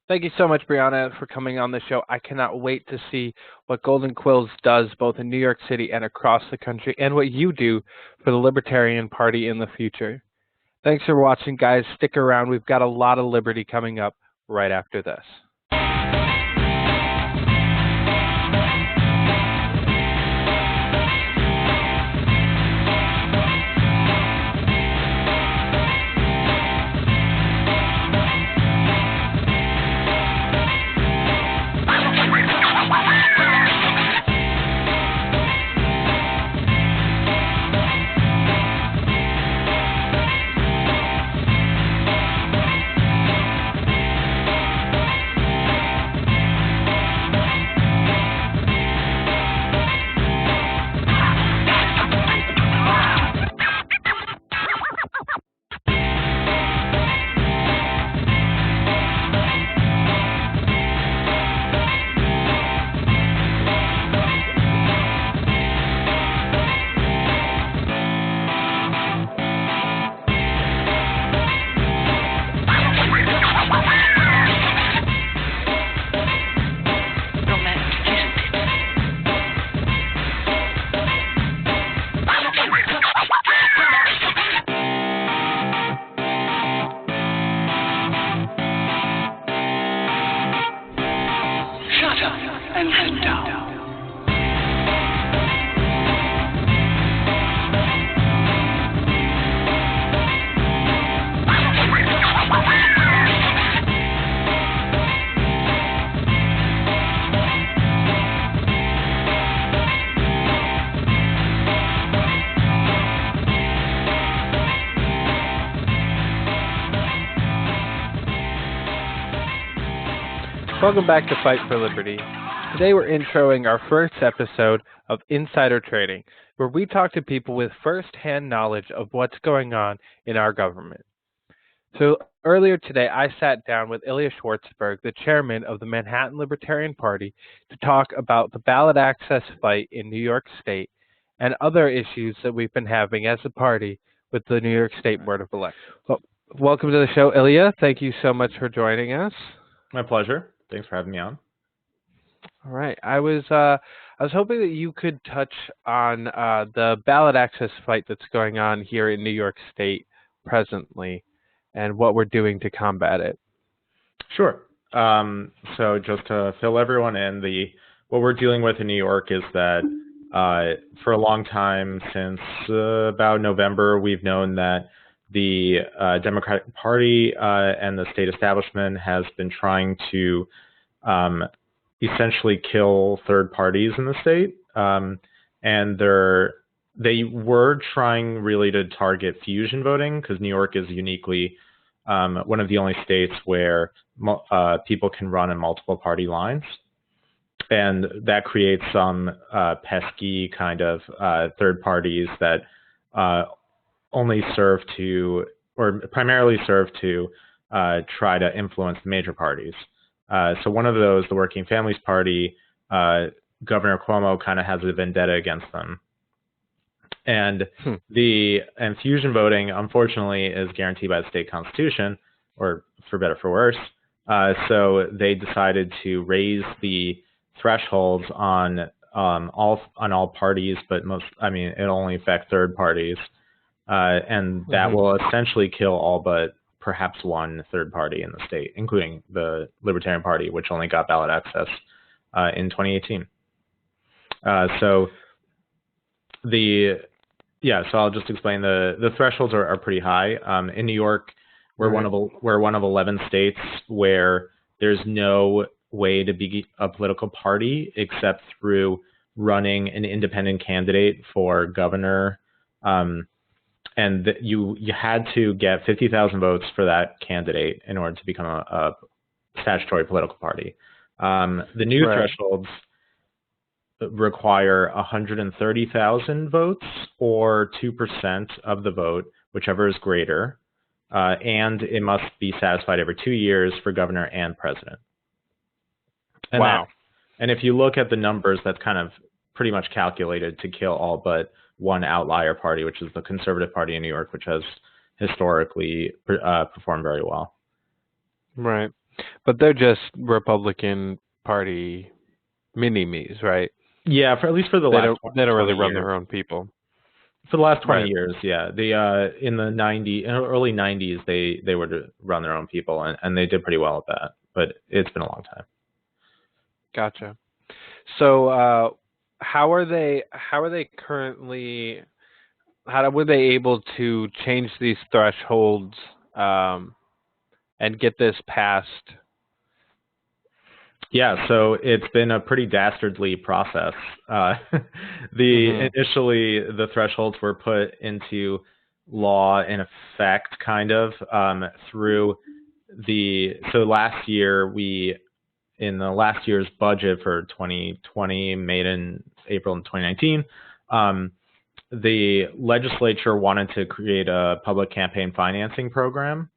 Thank you so much, Brianna, for coming on the show. I cannot wait to see what Golden Quills does both in New York City and across the country, and what you do for the Libertarian Party in the future. Thanks for watching, guys. Stick around. We've got a lot of liberty coming up right after this. Welcome back to Fight for Liberty. Today we're introing our first episode of Insider Trading, where we talk to people with first-hand knowledge of what's going on in our government. So earlier today, I sat down with Ilya Schwartzberg, the chairman of the Manhattan Libertarian Party, to talk about the ballot access fight in New York State and other issues that we've been having as a party with the New York State Board of Elections. Well, welcome to the show, Ilya. Thank you so much for joining us. My pleasure. Thanks for having me on. All right. I was hoping that you could touch on the ballot access fight that's going on here in New York State presently and what we're doing to combat it. Sure. So just to fill everyone in, what we're dealing with in New York is that for a long time, since about November, we've known that the Democratic Party and the state establishment has been trying to essentially kill third parties in the state. And they were trying really to target fusion voting because New York is uniquely one of the only states where people can run on multiple party lines. And that creates some pesky kind of third parties that only serve to, or primarily serve to try to influence the major parties. So one of those, the Working Families Party, Governor Cuomo kind of has a vendetta against them. And fusion voting, unfortunately, is guaranteed by the state constitution, or for better or for worse. So they decided to raise the thresholds on all parties, but it only affect third parties, and that will essentially kill all but perhaps one third party in the state, including the Libertarian Party, which only got ballot access in 2018. So I'll just explain the thresholds are pretty high. In New York, we're one of 11 states where there's no way to be a political party except through running an independent candidate for governor. And you had to get 50,000 votes for that candidate in order to become a statutory political party. The new thresholds require 130,000 votes or 2% of the vote, whichever is greater, and it must be satisfied every 2 years for governor and president. And wow. And if you look at the numbers, that's kind of pretty much calculated to kill all but one outlier party, which is the Conservative Party in New York, which has historically performed very well. Right. But they're just Republican Party mini-me's, right? Yeah, at least for the last 20 years. They don't really run their own people. For the last 20 years, yeah. In the early 90s, they were to run their own people, and they did pretty well at that. But it's been a long time. Gotcha. So how were they currently? How were they able to change these thresholds and get this passed? Yeah, so it's been a pretty dastardly process. Initially, the thresholds were put into law in effect, kind of through so last year in the last year's budget for 2020, made in April of 2019, the legislature wanted to create a public campaign financing program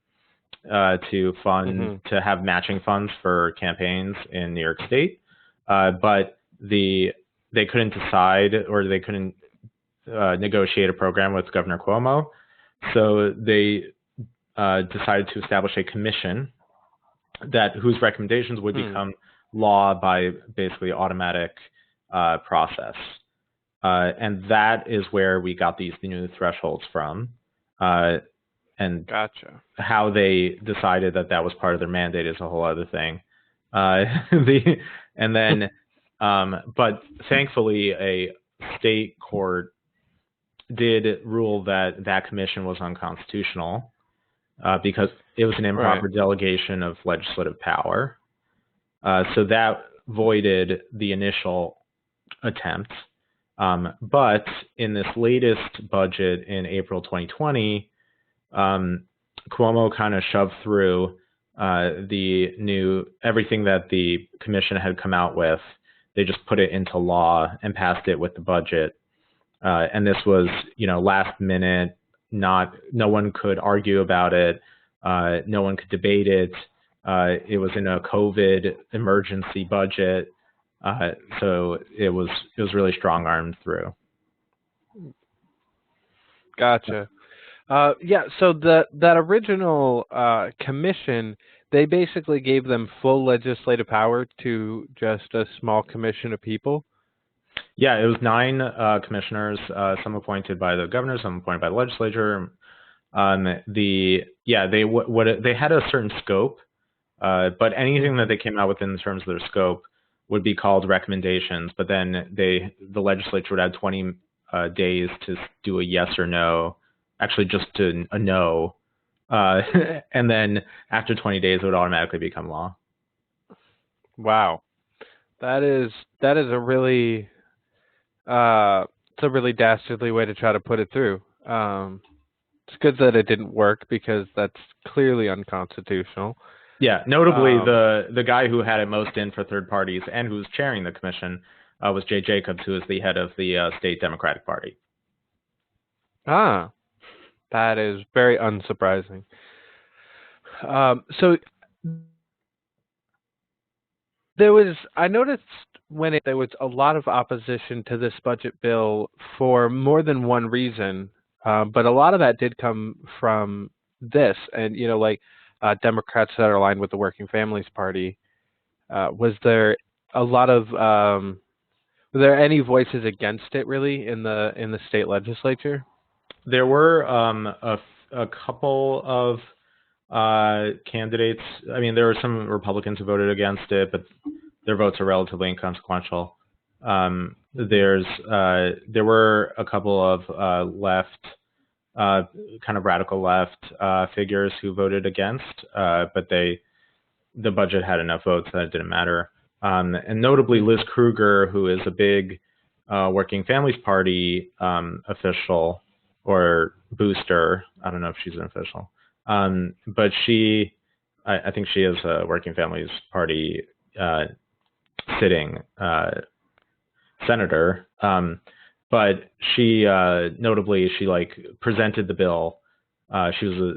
to fund, to have matching funds for campaigns in New York State. But they couldn't decide, or they couldn't negotiate a program with Governor Cuomo. So they decided to establish a commission whose recommendations would become law by basically automatic process. And that is where we got these new thresholds from. And gotcha. How they decided that was part of their mandate is a whole other thing. But thankfully, a state court did rule that commission was unconstitutional because it was an improper delegation of legislative power. So that voided the initial attempt. But in this latest budget in April 2020, Cuomo kind of shoved through everything that the commission had come out with. They just put it into law and passed it with the budget. And this was, last minute. No one could argue about it. No one could debate it. It was in a COVID emergency budget. So it was really strong-armed through. Gotcha. Yeah, so that original commission, they basically gave them full legislative power to just a small commission of people. Yeah, it was 9 commissioners, some appointed by the governor, some appointed by the legislature. They had a certain scope, but anything that they came out with in terms of their scope would be called recommendations. But then the legislature would have 20 days to do a yes or no, actually just to a no, and then after 20 days, it would automatically become law. Wow, that is a really it's a really dastardly way to try to put it through. It's good that it didn't work because that's clearly unconstitutional. Yeah, notably the guy who had it most in for third parties and who was chairing the commission was Jay Jacobs, who is the head of the state Democratic Party. Ah, that is very unsurprising. So I noticed there was a lot of opposition to this budget bill for more than one reason, but a lot of that did come from this, and Democrats that are aligned with the Working Families Party. Was there a lot of were there any voices against it really in the state legislature? There were a couple of candidates. I mean, there were some Republicans who voted against it, but their votes are relatively inconsequential. There were a couple of left, kind of radical left figures who voted against, but the budget had enough votes that it didn't matter. And notably, Liz Krueger, who is a big Working Families Party official or booster. I don't know if she's an official. But I think she is a Working Families Party sitting senator. But she notably, she presented the bill. She was a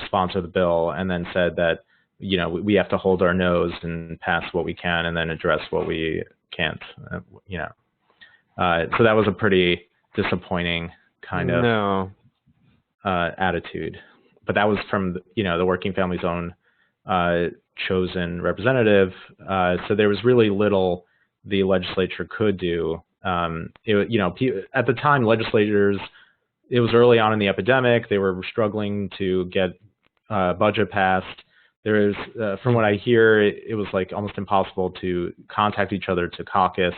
sponsor of the bill and then said that, we have to hold our nose and pass what we can and then address what we can't, So that was a pretty disappointing kind of attitude. But that was from, the Working Families' own chosen representative. So there was really little the legislature could do. At the time, legislators, it was early on in the epidemic. They were struggling to get budget passed. There is, from what I hear, it was almost impossible to contact each other to caucus.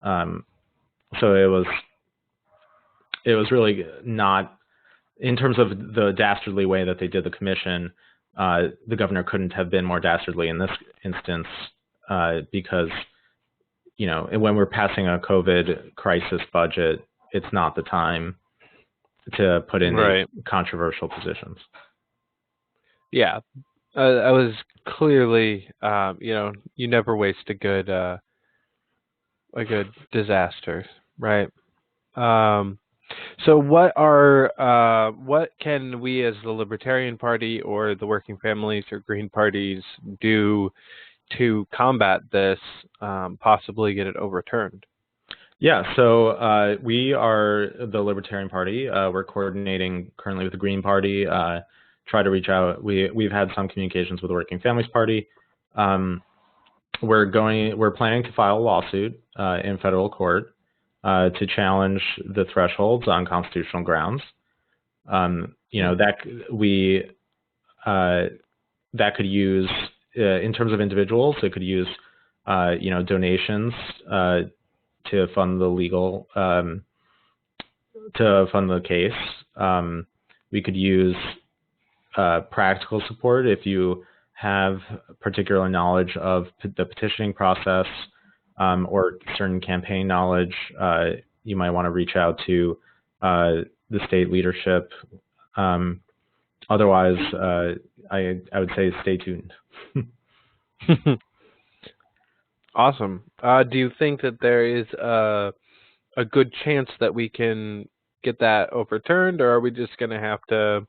So it was really not, in terms of the dastardly way that they did the commission, the governor couldn't have been more dastardly in this instance because, when we're passing a COVID crisis budget, it's not the time to put in controversial positions. Yeah, I was clearly, you never waste a good disaster, right? So what can we as the Libertarian Party or the Working Families or Green parties do to combat this, possibly get it overturned? Yeah, so we are the Libertarian Party. We're coordinating currently with the Green Party, try to reach out. We've had some communications with the Working Families Party. We're planning to file a lawsuit in federal court to challenge the thresholds on constitutional grounds. That could use, in terms of individuals, it could use, donations to fund the case. We could use practical support if you have particular knowledge of the petitioning process or certain campaign knowledge. You might want to reach out to the state leadership. Otherwise, I would say stay tuned. Awesome. Do you think that there is a good chance that we can get that overturned, or are we just going to have to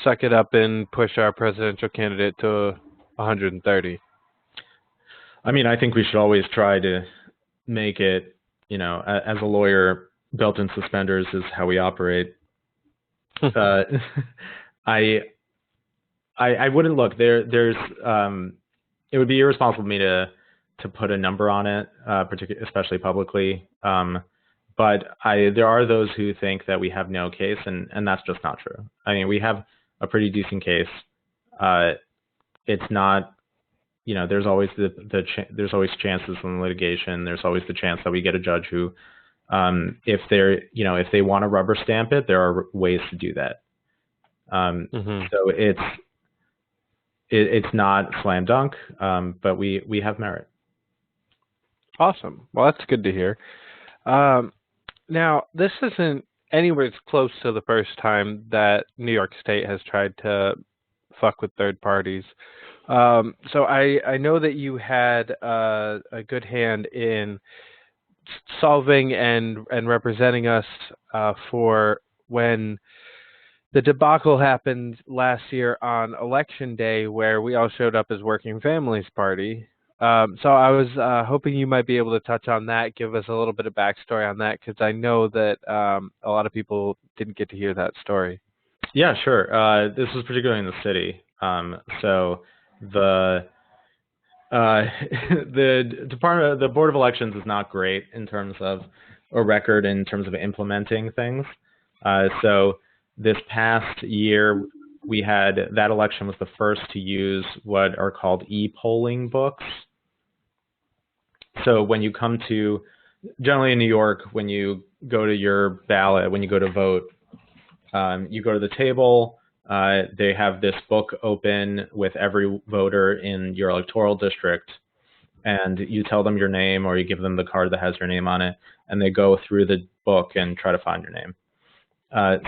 suck it up and push our presidential candidate to 130? I mean, I think we should always try to make it, as a lawyer, belt and suspenders is how we operate. I wouldn't look there's it would be irresponsible of me to put a number on it, especially publicly. But there are those who think that we have no case, and that's just not true. I mean, we have a pretty decent case. It's not, there's always there's always chances in litigation. There's always the chance that we get a judge who, if they want to rubber stamp it, there are ways to do that. So it's not slam dunk, but we have merit. Awesome. Well, that's good to hear. Now, this isn't anywhere close to the first time that New York State has tried to fuck with third parties. So I know that you had a good hand in solving and representing us for when the debacle happened last year on Election Day, where we all showed up as Working Families Party. So I was hoping you might be able to touch on that, give us a little bit of backstory on that, because I know that a lot of people didn't get to hear that story. Yeah, sure. This was particularly in the city. So the the Board of Elections is not great in terms of a record in terms of implementing things. So this past year, we had that election was the first to use what are called e-polling books. So when you come to, generally in New York, when you go to your ballot, when you go to vote, you go to the table. They have this book open with every voter in your electoral district, and you tell them your name or you give them the card that has your name on it, and they go through the book and try to find your name.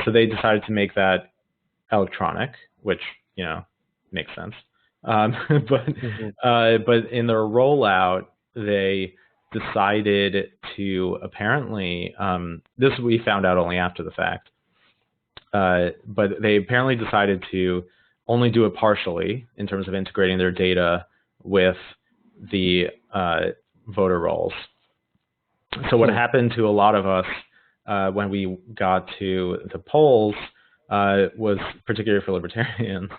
So they decided to make that electronic, which makes sense. But in their rollout, they decided to apparently this we found out only after the fact. But they apparently decided to only do it partially in terms of integrating their data with the voter rolls. So what happened to a lot of us when we got to the polls was, particularly for libertarians,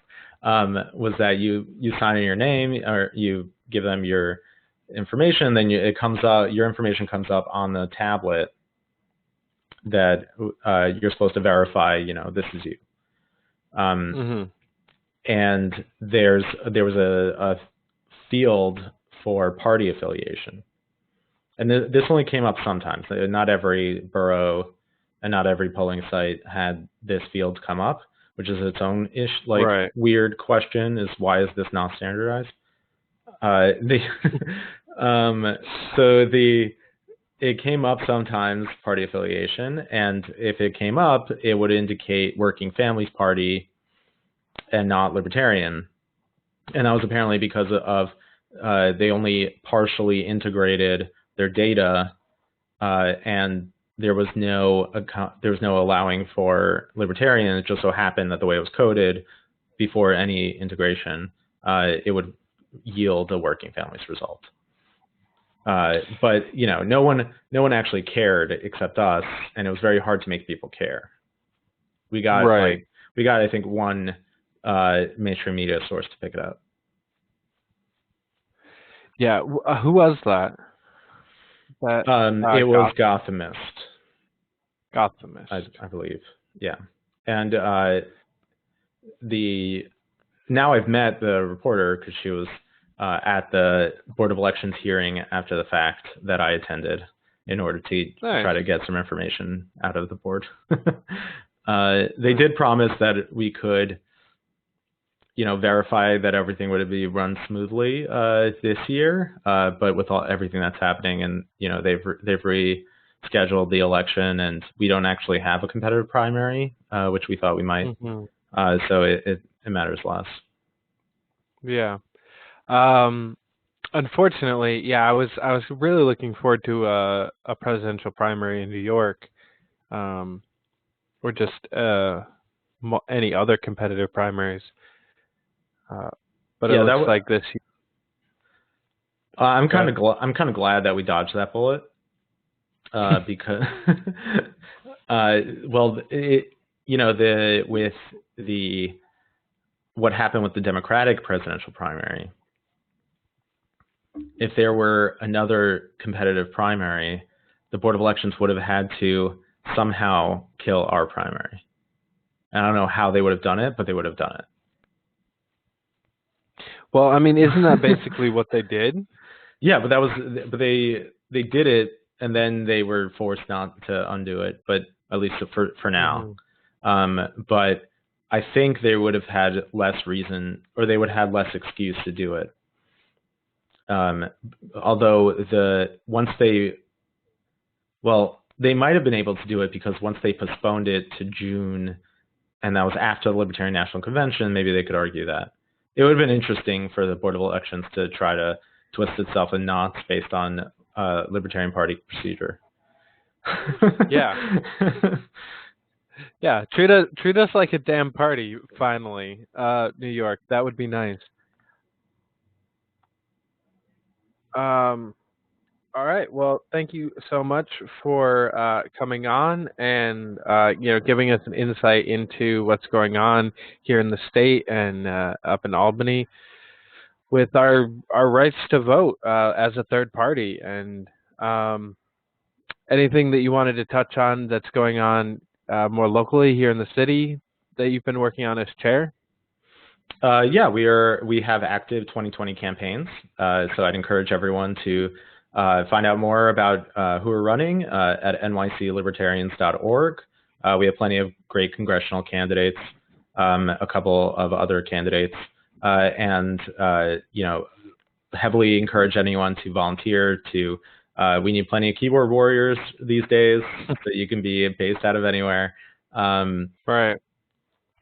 was that you sign in your name or you give them your information, then it comes up, your information comes up on the tablet that you're supposed to verify, this is you. And there was a field for party affiliation. And this only came up sometimes. Not every borough and not every polling site had this field come up, which is its own weird question, is why is this not standardized? It came up sometimes, party affiliation, and if it came up, it would indicate Working Families Party and not Libertarian. And that was apparently because of they only partially integrated their data, and there was no allowing for Libertarian. It just so happened that the way it was coded, before any integration, it would yield a Working Families result. But no one actually cared except us, and it was very hard to make people care. We got I think one mainstream media source to pick it up. Yeah, who was that? It was Gothamist. Gothamist, I believe. Yeah, and now I've met the reporter because she was at the Board of Elections hearing after the fact that I attended in order to try to get some information out of the board. They did promise that we could, verify that everything would be run smoothly this year. But with everything that's happening, and they've rescheduled the election, and we don't actually have a competitive primary, which we thought we might. So it matters less. Yeah. Unfortunately, I was really looking forward to a presidential primary in New York, or just any other competitive primaries. But it looks like this. I'm kind of glad that we dodged that bullet, because with what happened with the Democratic presidential primary, if there were another competitive primary, the Board of Elections would have had to somehow kill our primary. I don't know how they would have done it, but they would have done it. Well, I mean, isn't that basically what they did? Yeah, but they did it, and then they were forced not to undo it, but at least for now. But I think they would have had less reason, or they would have less excuse to do it. Although they might have been able to do it because once they postponed it to June, and that was after the Libertarian National Convention, maybe they could argue that. It would have been interesting for the Board of Elections to try to twist itself in knots based on Libertarian Party procedure. Yeah. Yeah, treat us like a damn party, finally, New York. That would be nice. All right. Well, thank you so much for coming on and giving us an insight into what's going on here in the state and up in Albany with our rights to vote as a third party. And anything that you wanted to touch on that's going on more locally here in the city that you've been working on as chair? Yeah, we have active 2020 campaigns. So I'd encourage everyone to find out more about who are running at nyclibertarians.org. We have plenty of great congressional candidates, a couple of other candidates, and heavily encourage anyone to volunteer. We need plenty of keyboard warriors these days, so you can be based out of anywhere. Right.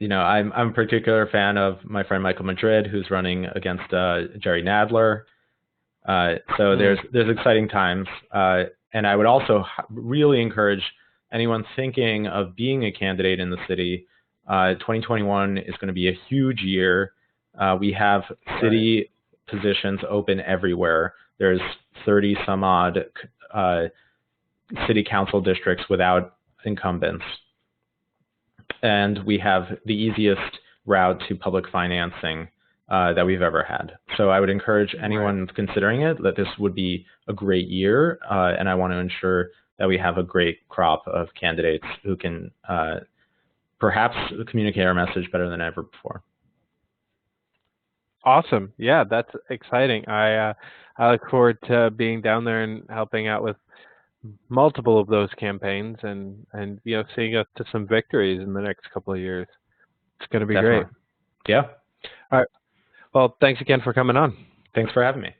I'm a particular fan of my friend Michael Madrid, who's running against Jerry Nadler. So there's exciting times, and I would also really encourage anyone thinking of being a candidate in the city. 2021 is going to be a huge year. We have city positions open everywhere. There's 30 some odd city council districts without incumbents, and we have the easiest route to public financing that we've ever had. So I would encourage anyone considering it that this would be a great year, and I want to ensure that we have a great crop of candidates who can perhaps communicate our message better than ever before. Awesome. Yeah, that's exciting. I look forward to being down there and helping out with multiple of those campaigns and seeing us to some victories in the next couple of years. It's going to be Definitely. great. Yeah. All right. Well, thanks again for coming on. Thanks for having me.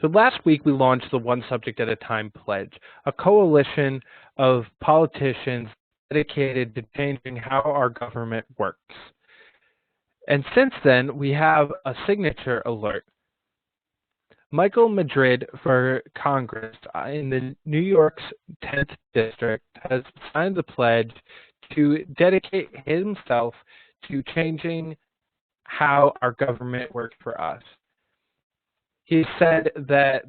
So last week we launched the One Subject at a Time Pledge, a coalition of politicians dedicated to changing how our government works. And since then, we have a signature alert. Michael Madrid for Congress in the New York's 10th District has signed the pledge to dedicate himself to changing how our government works for us. He said that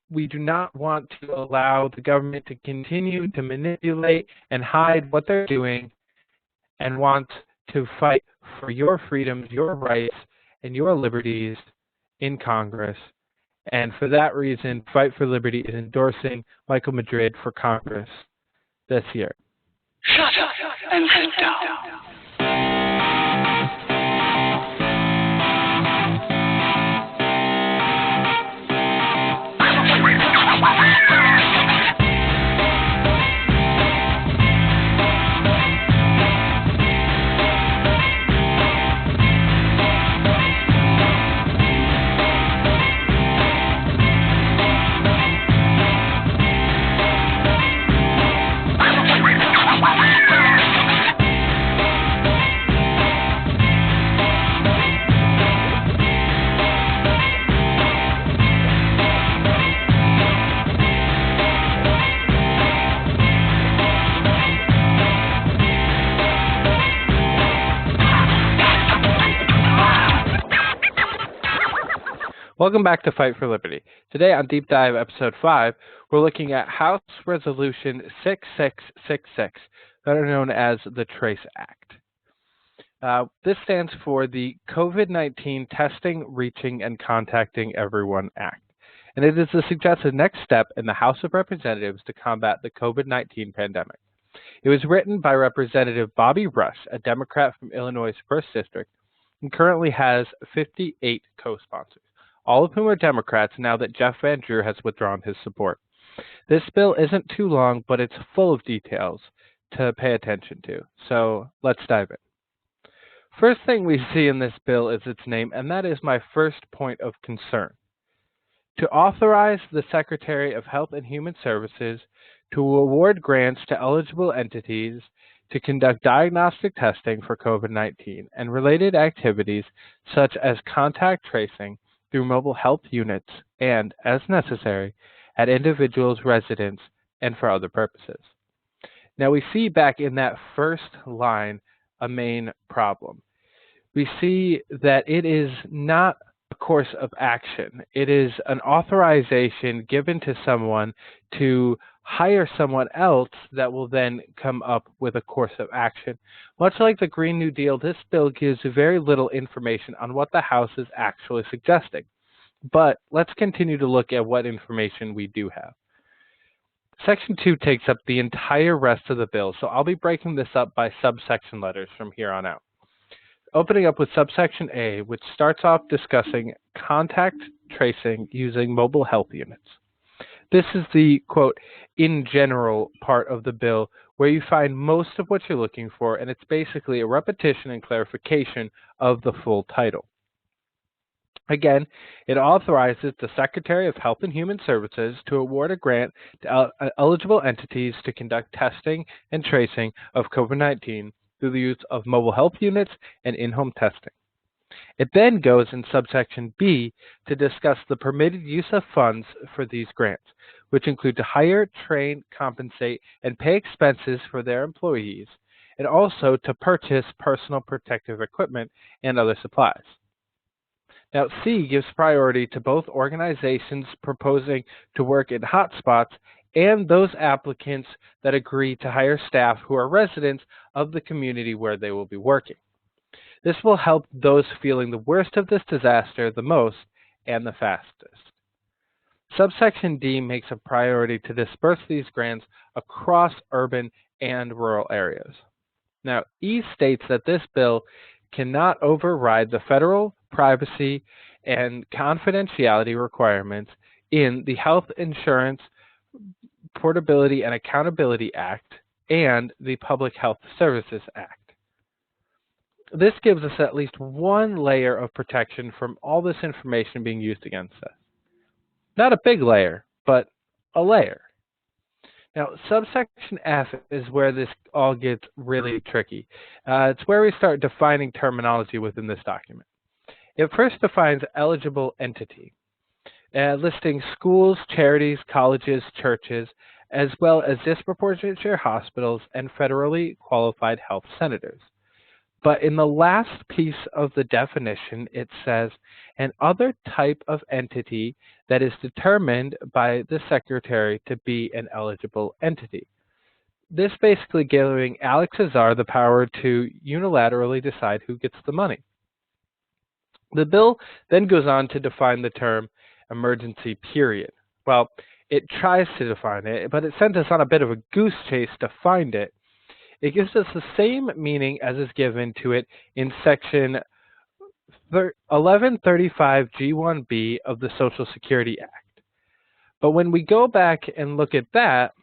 we do not want to allow the government to continue to manipulate and hide what they're doing, and want to fight for your freedoms, your rights, and your liberties in Congress. And for that reason, Fight for Liberty is endorsing Michael Madrid for Congress this year. Shut up and sit down. Welcome back to Fight for Liberty. Today on Deep Dive Episode 5, we're looking at House Resolution 6666, better known as the TRACE Act. This stands for the COVID-19 Testing, Reaching, and Contacting Everyone Act, and it is the suggested next step in the House of Representatives to combat the COVID-19 pandemic. It was written by Representative Bobby Rush, a Democrat from Illinois' 1st District, and currently has 58 co-sponsors, all of whom are Democrats now that Jeff Van Drew has withdrawn his support. This bill isn't too long, but it's full of details to pay attention to. So let's dive in. First thing we see in this bill is its name, and that is my first point of concern. To authorize the Secretary of Health and Human Services to award grants to eligible entities to conduct diagnostic testing for COVID-19 and related activities such as contact tracing through mobile health units and, as necessary, at individuals' residence and for other purposes. Now we see back in that first line a main problem. We see that it is not a course of action. It is an authorization given to someone to hire someone else that will then come up with a course of action. Much like the Green New Deal, this bill gives very little information on what the House is actually suggesting. But let's continue to look at what information we do have. Section 2 takes up the entire rest of the bill, so I'll be breaking this up by subsection letters from here on out. Opening up with subsection A, which starts off discussing contact tracing using mobile health units. This is the, quote, in general part of the bill where you find most of what you're looking for, and it's basically a repetition and clarification of the full title. Again, it authorizes the Secretary of Health and Human Services to award a grant to eligible entities to conduct testing and tracing of COVID-19 through the use of mobile health units and in-home testing. It then goes in subsection B to discuss the permitted use of funds for these grants, which include to hire, train, compensate, and pay expenses for their employees, and also to purchase personal protective equipment and other supplies. Now, C gives priority to both organizations proposing to work in hotspots and those applicants that agree to hire staff who are residents of the community where they will be working. This will help those feeling the worst of this disaster the most and the fastest. Subsection D makes a priority to disperse these grants across urban and rural areas. Now, E states that this bill cannot override the federal privacy and confidentiality requirements in the Health Insurance Portability and Accountability Act and the Public Health Services Act. This gives us at least one layer of protection from all this information being used against us. Not a big layer, but a layer. Now, subsection F is where this all gets really tricky. It's where we start defining terminology within this document. It first defines eligible entity, listing schools, charities, colleges, churches, as well as disproportionate share hospitals and federally qualified health centers. But in the last piece of the definition, it says, an other type of entity that is determined by the Secretary to be an eligible entity. This basically giving Alex Azar the power to unilaterally decide who gets the money. The bill then goes on to define the term emergency period. Well, it tries to define it, but it sent us on a bit of a goose chase to find it. It gives us the same meaning as is given to it in Section 1135 G1B of the Social Security Act. But when we go back and look at that,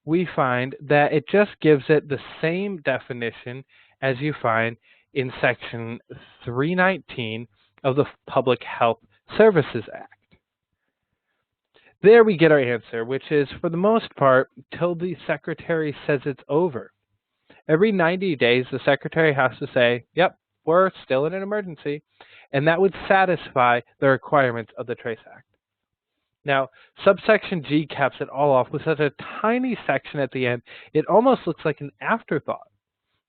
we find that it just gives it the same definition as you find in Section 319 of the Public Health Services Act. There we get our answer, which is, for the most part, till the Secretary says it's over. Every 90 days, the Secretary has to say, yep, we're still in an emergency, and that would satisfy the requirements of the TRACE Act. Now, subsection G caps it all off with such a tiny section at the end, it almost looks like an afterthought.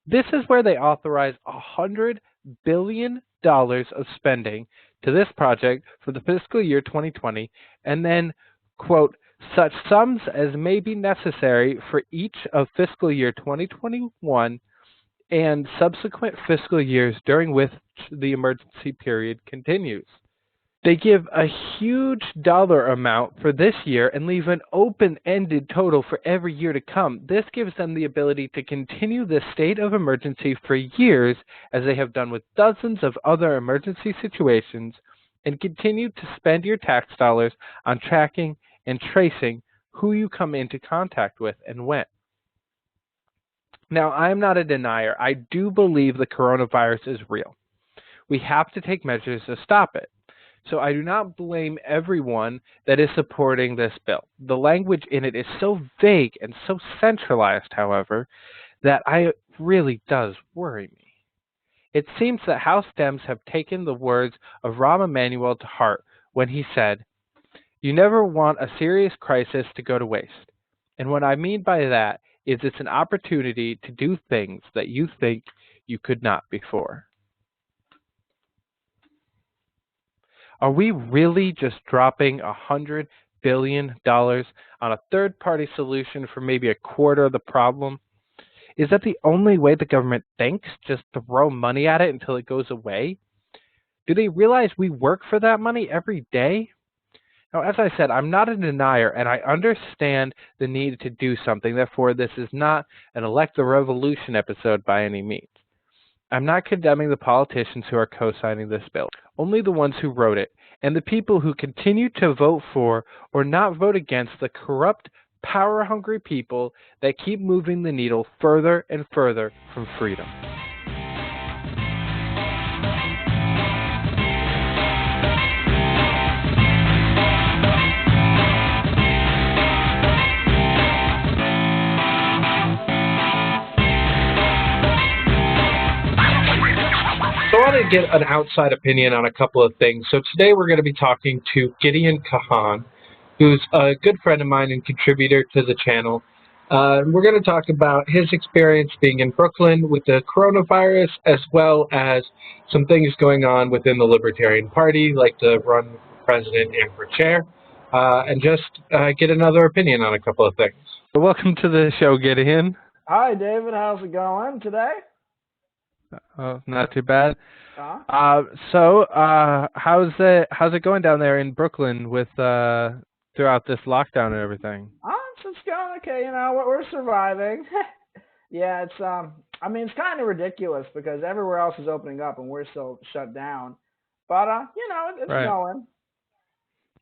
This is where they authorize $100 billion of spending to this project for the fiscal year 2020, and then, quote, such sums as may be necessary for each of fiscal year 2021 and subsequent fiscal years during which the emergency period continues. They give a huge dollar amount for this year and leave an open-ended total for every year to come. This gives them the ability to continue this state of emergency for years, as they have done with dozens of other emergency situations, and continue to spend your tax dollars on tracking and tracing who you come into contact with and when. Now, I am not a denier. I do believe the coronavirus is real. We have to take measures to stop it. So I do not blame everyone that is supporting this bill. The language in it is so vague and so centralized, however, that it really does worry me. It seems that House Dems have taken the words of Rahm Emanuel to heart when he said, "You never want a serious crisis to go to waste." And what I mean by that is it's an opportunity to do things that you think you could not before. Are we really just dropping $100 billion on a third-party solution for maybe a quarter of the problem? Is that the only way the government thinks? Just throw money at it until it goes away? Do they realize we work for that money every day? Now, as I said, I'm not a denier, and I understand the need to do something. Therefore, this is not an elect the revolution episode by any means. I'm not condemning the politicians who are co-signing this bill, only the ones who wrote it, and the people who continue to vote for or not vote against the corrupt, power-hungry people that keep moving the needle further and further from freedom. So I want to get an outside opinion on a couple of things. So today we're going to be talking to Gideon Kahan, who's a good friend of mine and contributor to the channel. We're going to talk about his experience being in Brooklyn with the coronavirus, as well as some things going on within the Libertarian Party, like the run for president and for chair, and just get another opinion on a couple of things. So welcome to the show, Gideon. Hi, David. How's it going today? Not too bad. Huh? So how's it going down there in Brooklyn with throughout this lockdown and everything? It's going okay. You know, we're surviving. Yeah, it's I mean, it's kind of ridiculous because everywhere else is opening up and we're still shut down. But you know, it's Right. going.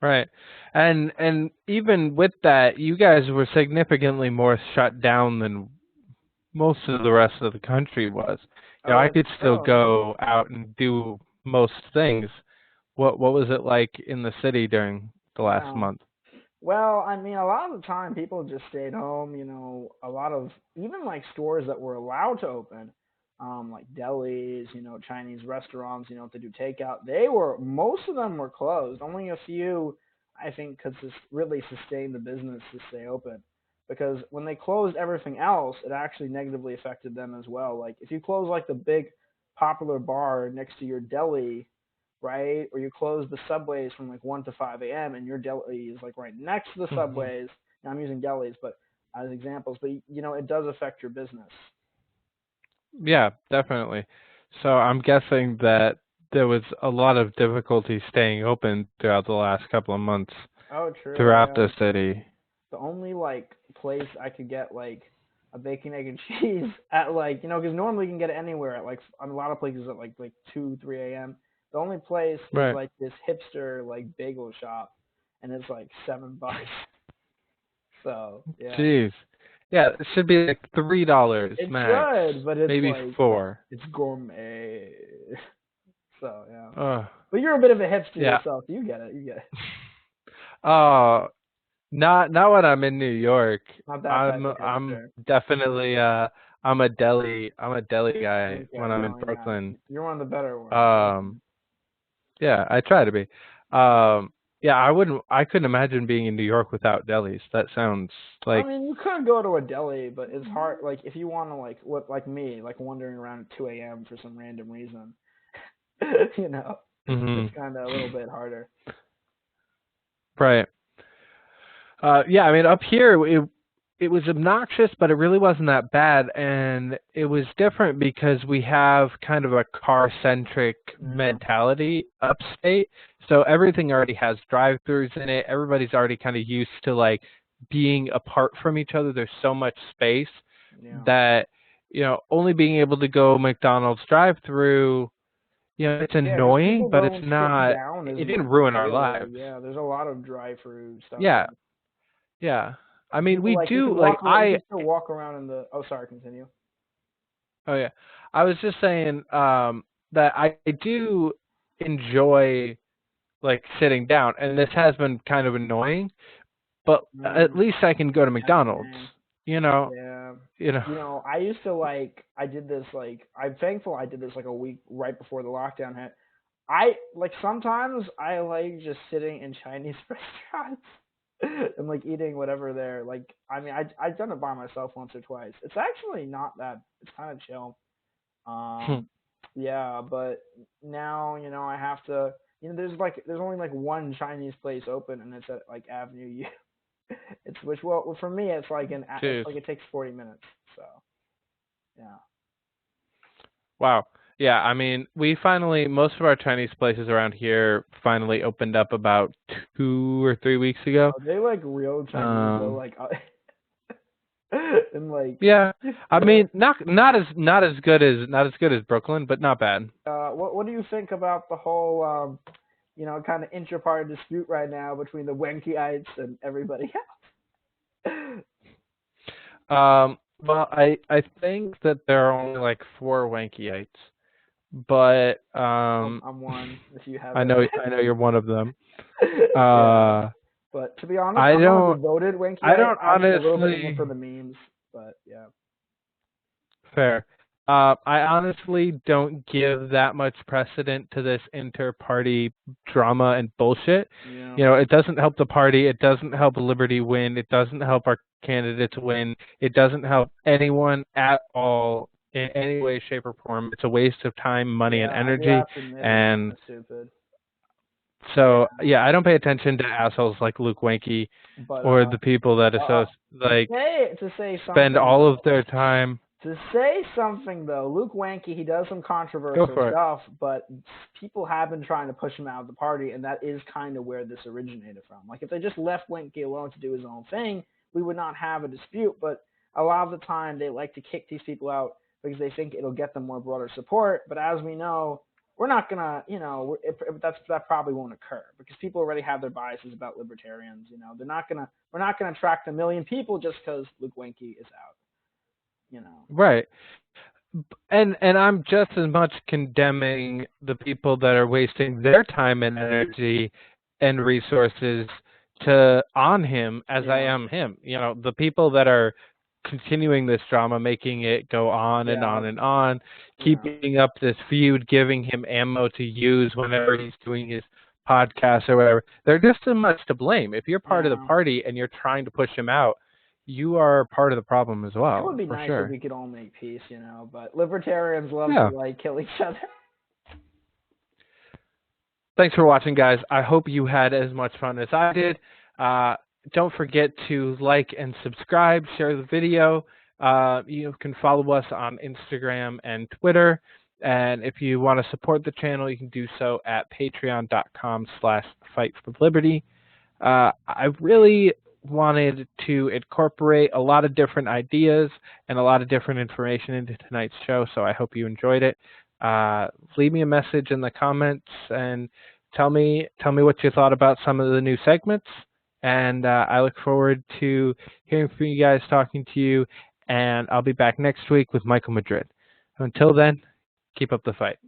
Right. And even with that, you guys were significantly more shut down than most of the rest of the country was. You know, I could still go out and do most things. What was it like in the city during the last month? Well, I mean, a lot of the time people just stayed home. You know, a lot of even like stores that were allowed to open, like delis, you know, Chinese restaurants, you know, to do takeout. Most of them were closed. Only a few, I think, could really sustain the business to stay open. Because when they closed everything else, it actually negatively affected them as well. Like if you close like the big popular bar next to your deli, right? Or you close the subways from like 1 to 5 a.m. and your deli is like right next to the subways. Now I'm using delis, but as examples, but it does affect your business. Yeah, definitely. So I'm guessing that there was a lot of difficulty staying open throughout the last couple of months Oh, true. throughout Yeah. the city. The only like place I could get like a bacon, egg, and cheese at like because normally you can get it anywhere at like a lot of places at like 2, 3 a.m. The only place is Right. like this hipster like bagel shop, and it's like $7. So yeah. Jeez. Yeah, it should be like $3 It max. should, but it's maybe like $4. it's gourmet. So yeah. Oh, But you're a bit of a hipster yeah. yourself. You get it. You get it. Oh, not when I'm in New York. Not that type of I'm hipster. definitely I'm a deli guy Okay, when I'm in no, yeah. Brooklyn. You're one of the better ones. Yeah, I try to be. Yeah, I couldn't imagine being in New York without delis. That sounds like I mean, you could go to a deli, but it's hard. Like, if you want to, like me, like wandering around at 2 a.m. for some random reason, it's kind of a little bit harder. Right. Yeah, I mean, up here it was obnoxious, but it really wasn't that bad, and it was different because we have kind of a car-centric mentality upstate, so everything already has drive-throughs in it. Everybody's already kind of used to like being apart from each other. There's so much space that only being able to go McDonald's drive-through, it's annoying, but it's not. It didn't ruin our lives. Yeah, there's a lot of drive-through stuff. Yeah. I mean, we do you can still walk around in the. Oh, sorry. Continue. Oh yeah, I was just saying that I do enjoy like sitting down, and this has been kind of annoying, but at least I can go to McDonald's. Yeah. I used to I did this I'm thankful I did this like a week right before the lockdown hit. Sometimes I like just sitting in Chinese restaurants and like eating whatever there. I've done it by myself once or twice. It's actually not that. It's kind of chill. Yeah, but now I have to. There's only like one Chinese place open, and it's at like Avenue U. For me it's like it takes 40 minutes. So yeah. Wow. Yeah, I mean, most of our Chinese places around here finally opened up about 2 or 3 weeks ago. Are they like real Chinese? And like yeah, I mean, not as good as Brooklyn, but not bad. What do you think about the whole kind of intra-party dispute right now between the Wenkyites and everybody else? Well, I think that there are only like 4 Wenkyites. But I'm one. If you have, I know you're one of them. But to be honest, I'm not a devoted Winky. I don't I'm honestly a little bit for the memes, but yeah. Fair. I honestly don't give that much precedent to this inter-party drama and bullshit. Yeah. It doesn't help the party. It doesn't help Liberty win. It doesn't help our candidates win. It doesn't help anyone at all. In any way, shape, or form. It's a waste of time, money, and energy. And so, I don't pay attention to assholes like Luke Wanky or the people that spend all of their time. To say something, though, Luke Wanky, he does some controversial stuff, but people have been trying to push him out of the party, and that is kind of where this originated from. Like, if they just left Wanky alone to do his own thing, we would not have a dispute, but a lot of the time they like to kick these people out because they think it'll get them more broader support. But as we know, we're not going to, that probably won't occur because people already have their biases about libertarians. We're not going to attract 1 million people just because Luke Wanky is out, Right. And I'm just as much condemning the people that are wasting their time and energy and resources on him as I am him. The people that are continuing this drama, making it go on and on and on, keeping up this feud, giving him ammo to use whenever he's doing his podcast or whatever. They're just as much to blame. If you're part of the party and you're trying to push him out, you are part of the problem as well. It would be for nice sure. if we could all make peace, you know, but libertarians love Yeah. to like kill each other. Thanks for watching, guys. I hope you had as much fun as I did. Don't forget to like and subscribe, share the video. You can follow us on Instagram and Twitter. And if you want to support the channel, you can do so at patreon.com/fightforliberty. I really wanted to incorporate a lot of different ideas and a lot of different information into tonight's show, so I hope you enjoyed it. Leave me a message in the comments and tell me what you thought about some of the new segments. And I look forward to hearing from you guys, talking to you, and I'll be back next week with Michael Madrid. Until then, keep up the fight.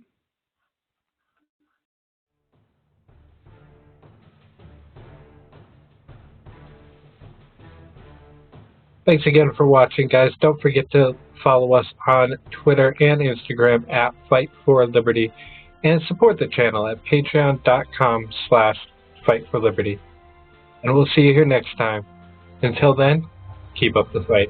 Thanks again for watching, guys. Don't forget to follow us on Twitter and Instagram at Fight for Liberty, and support the channel at patreon.com/fightforliberty. And we'll see you here next time. Until then, keep up the fight.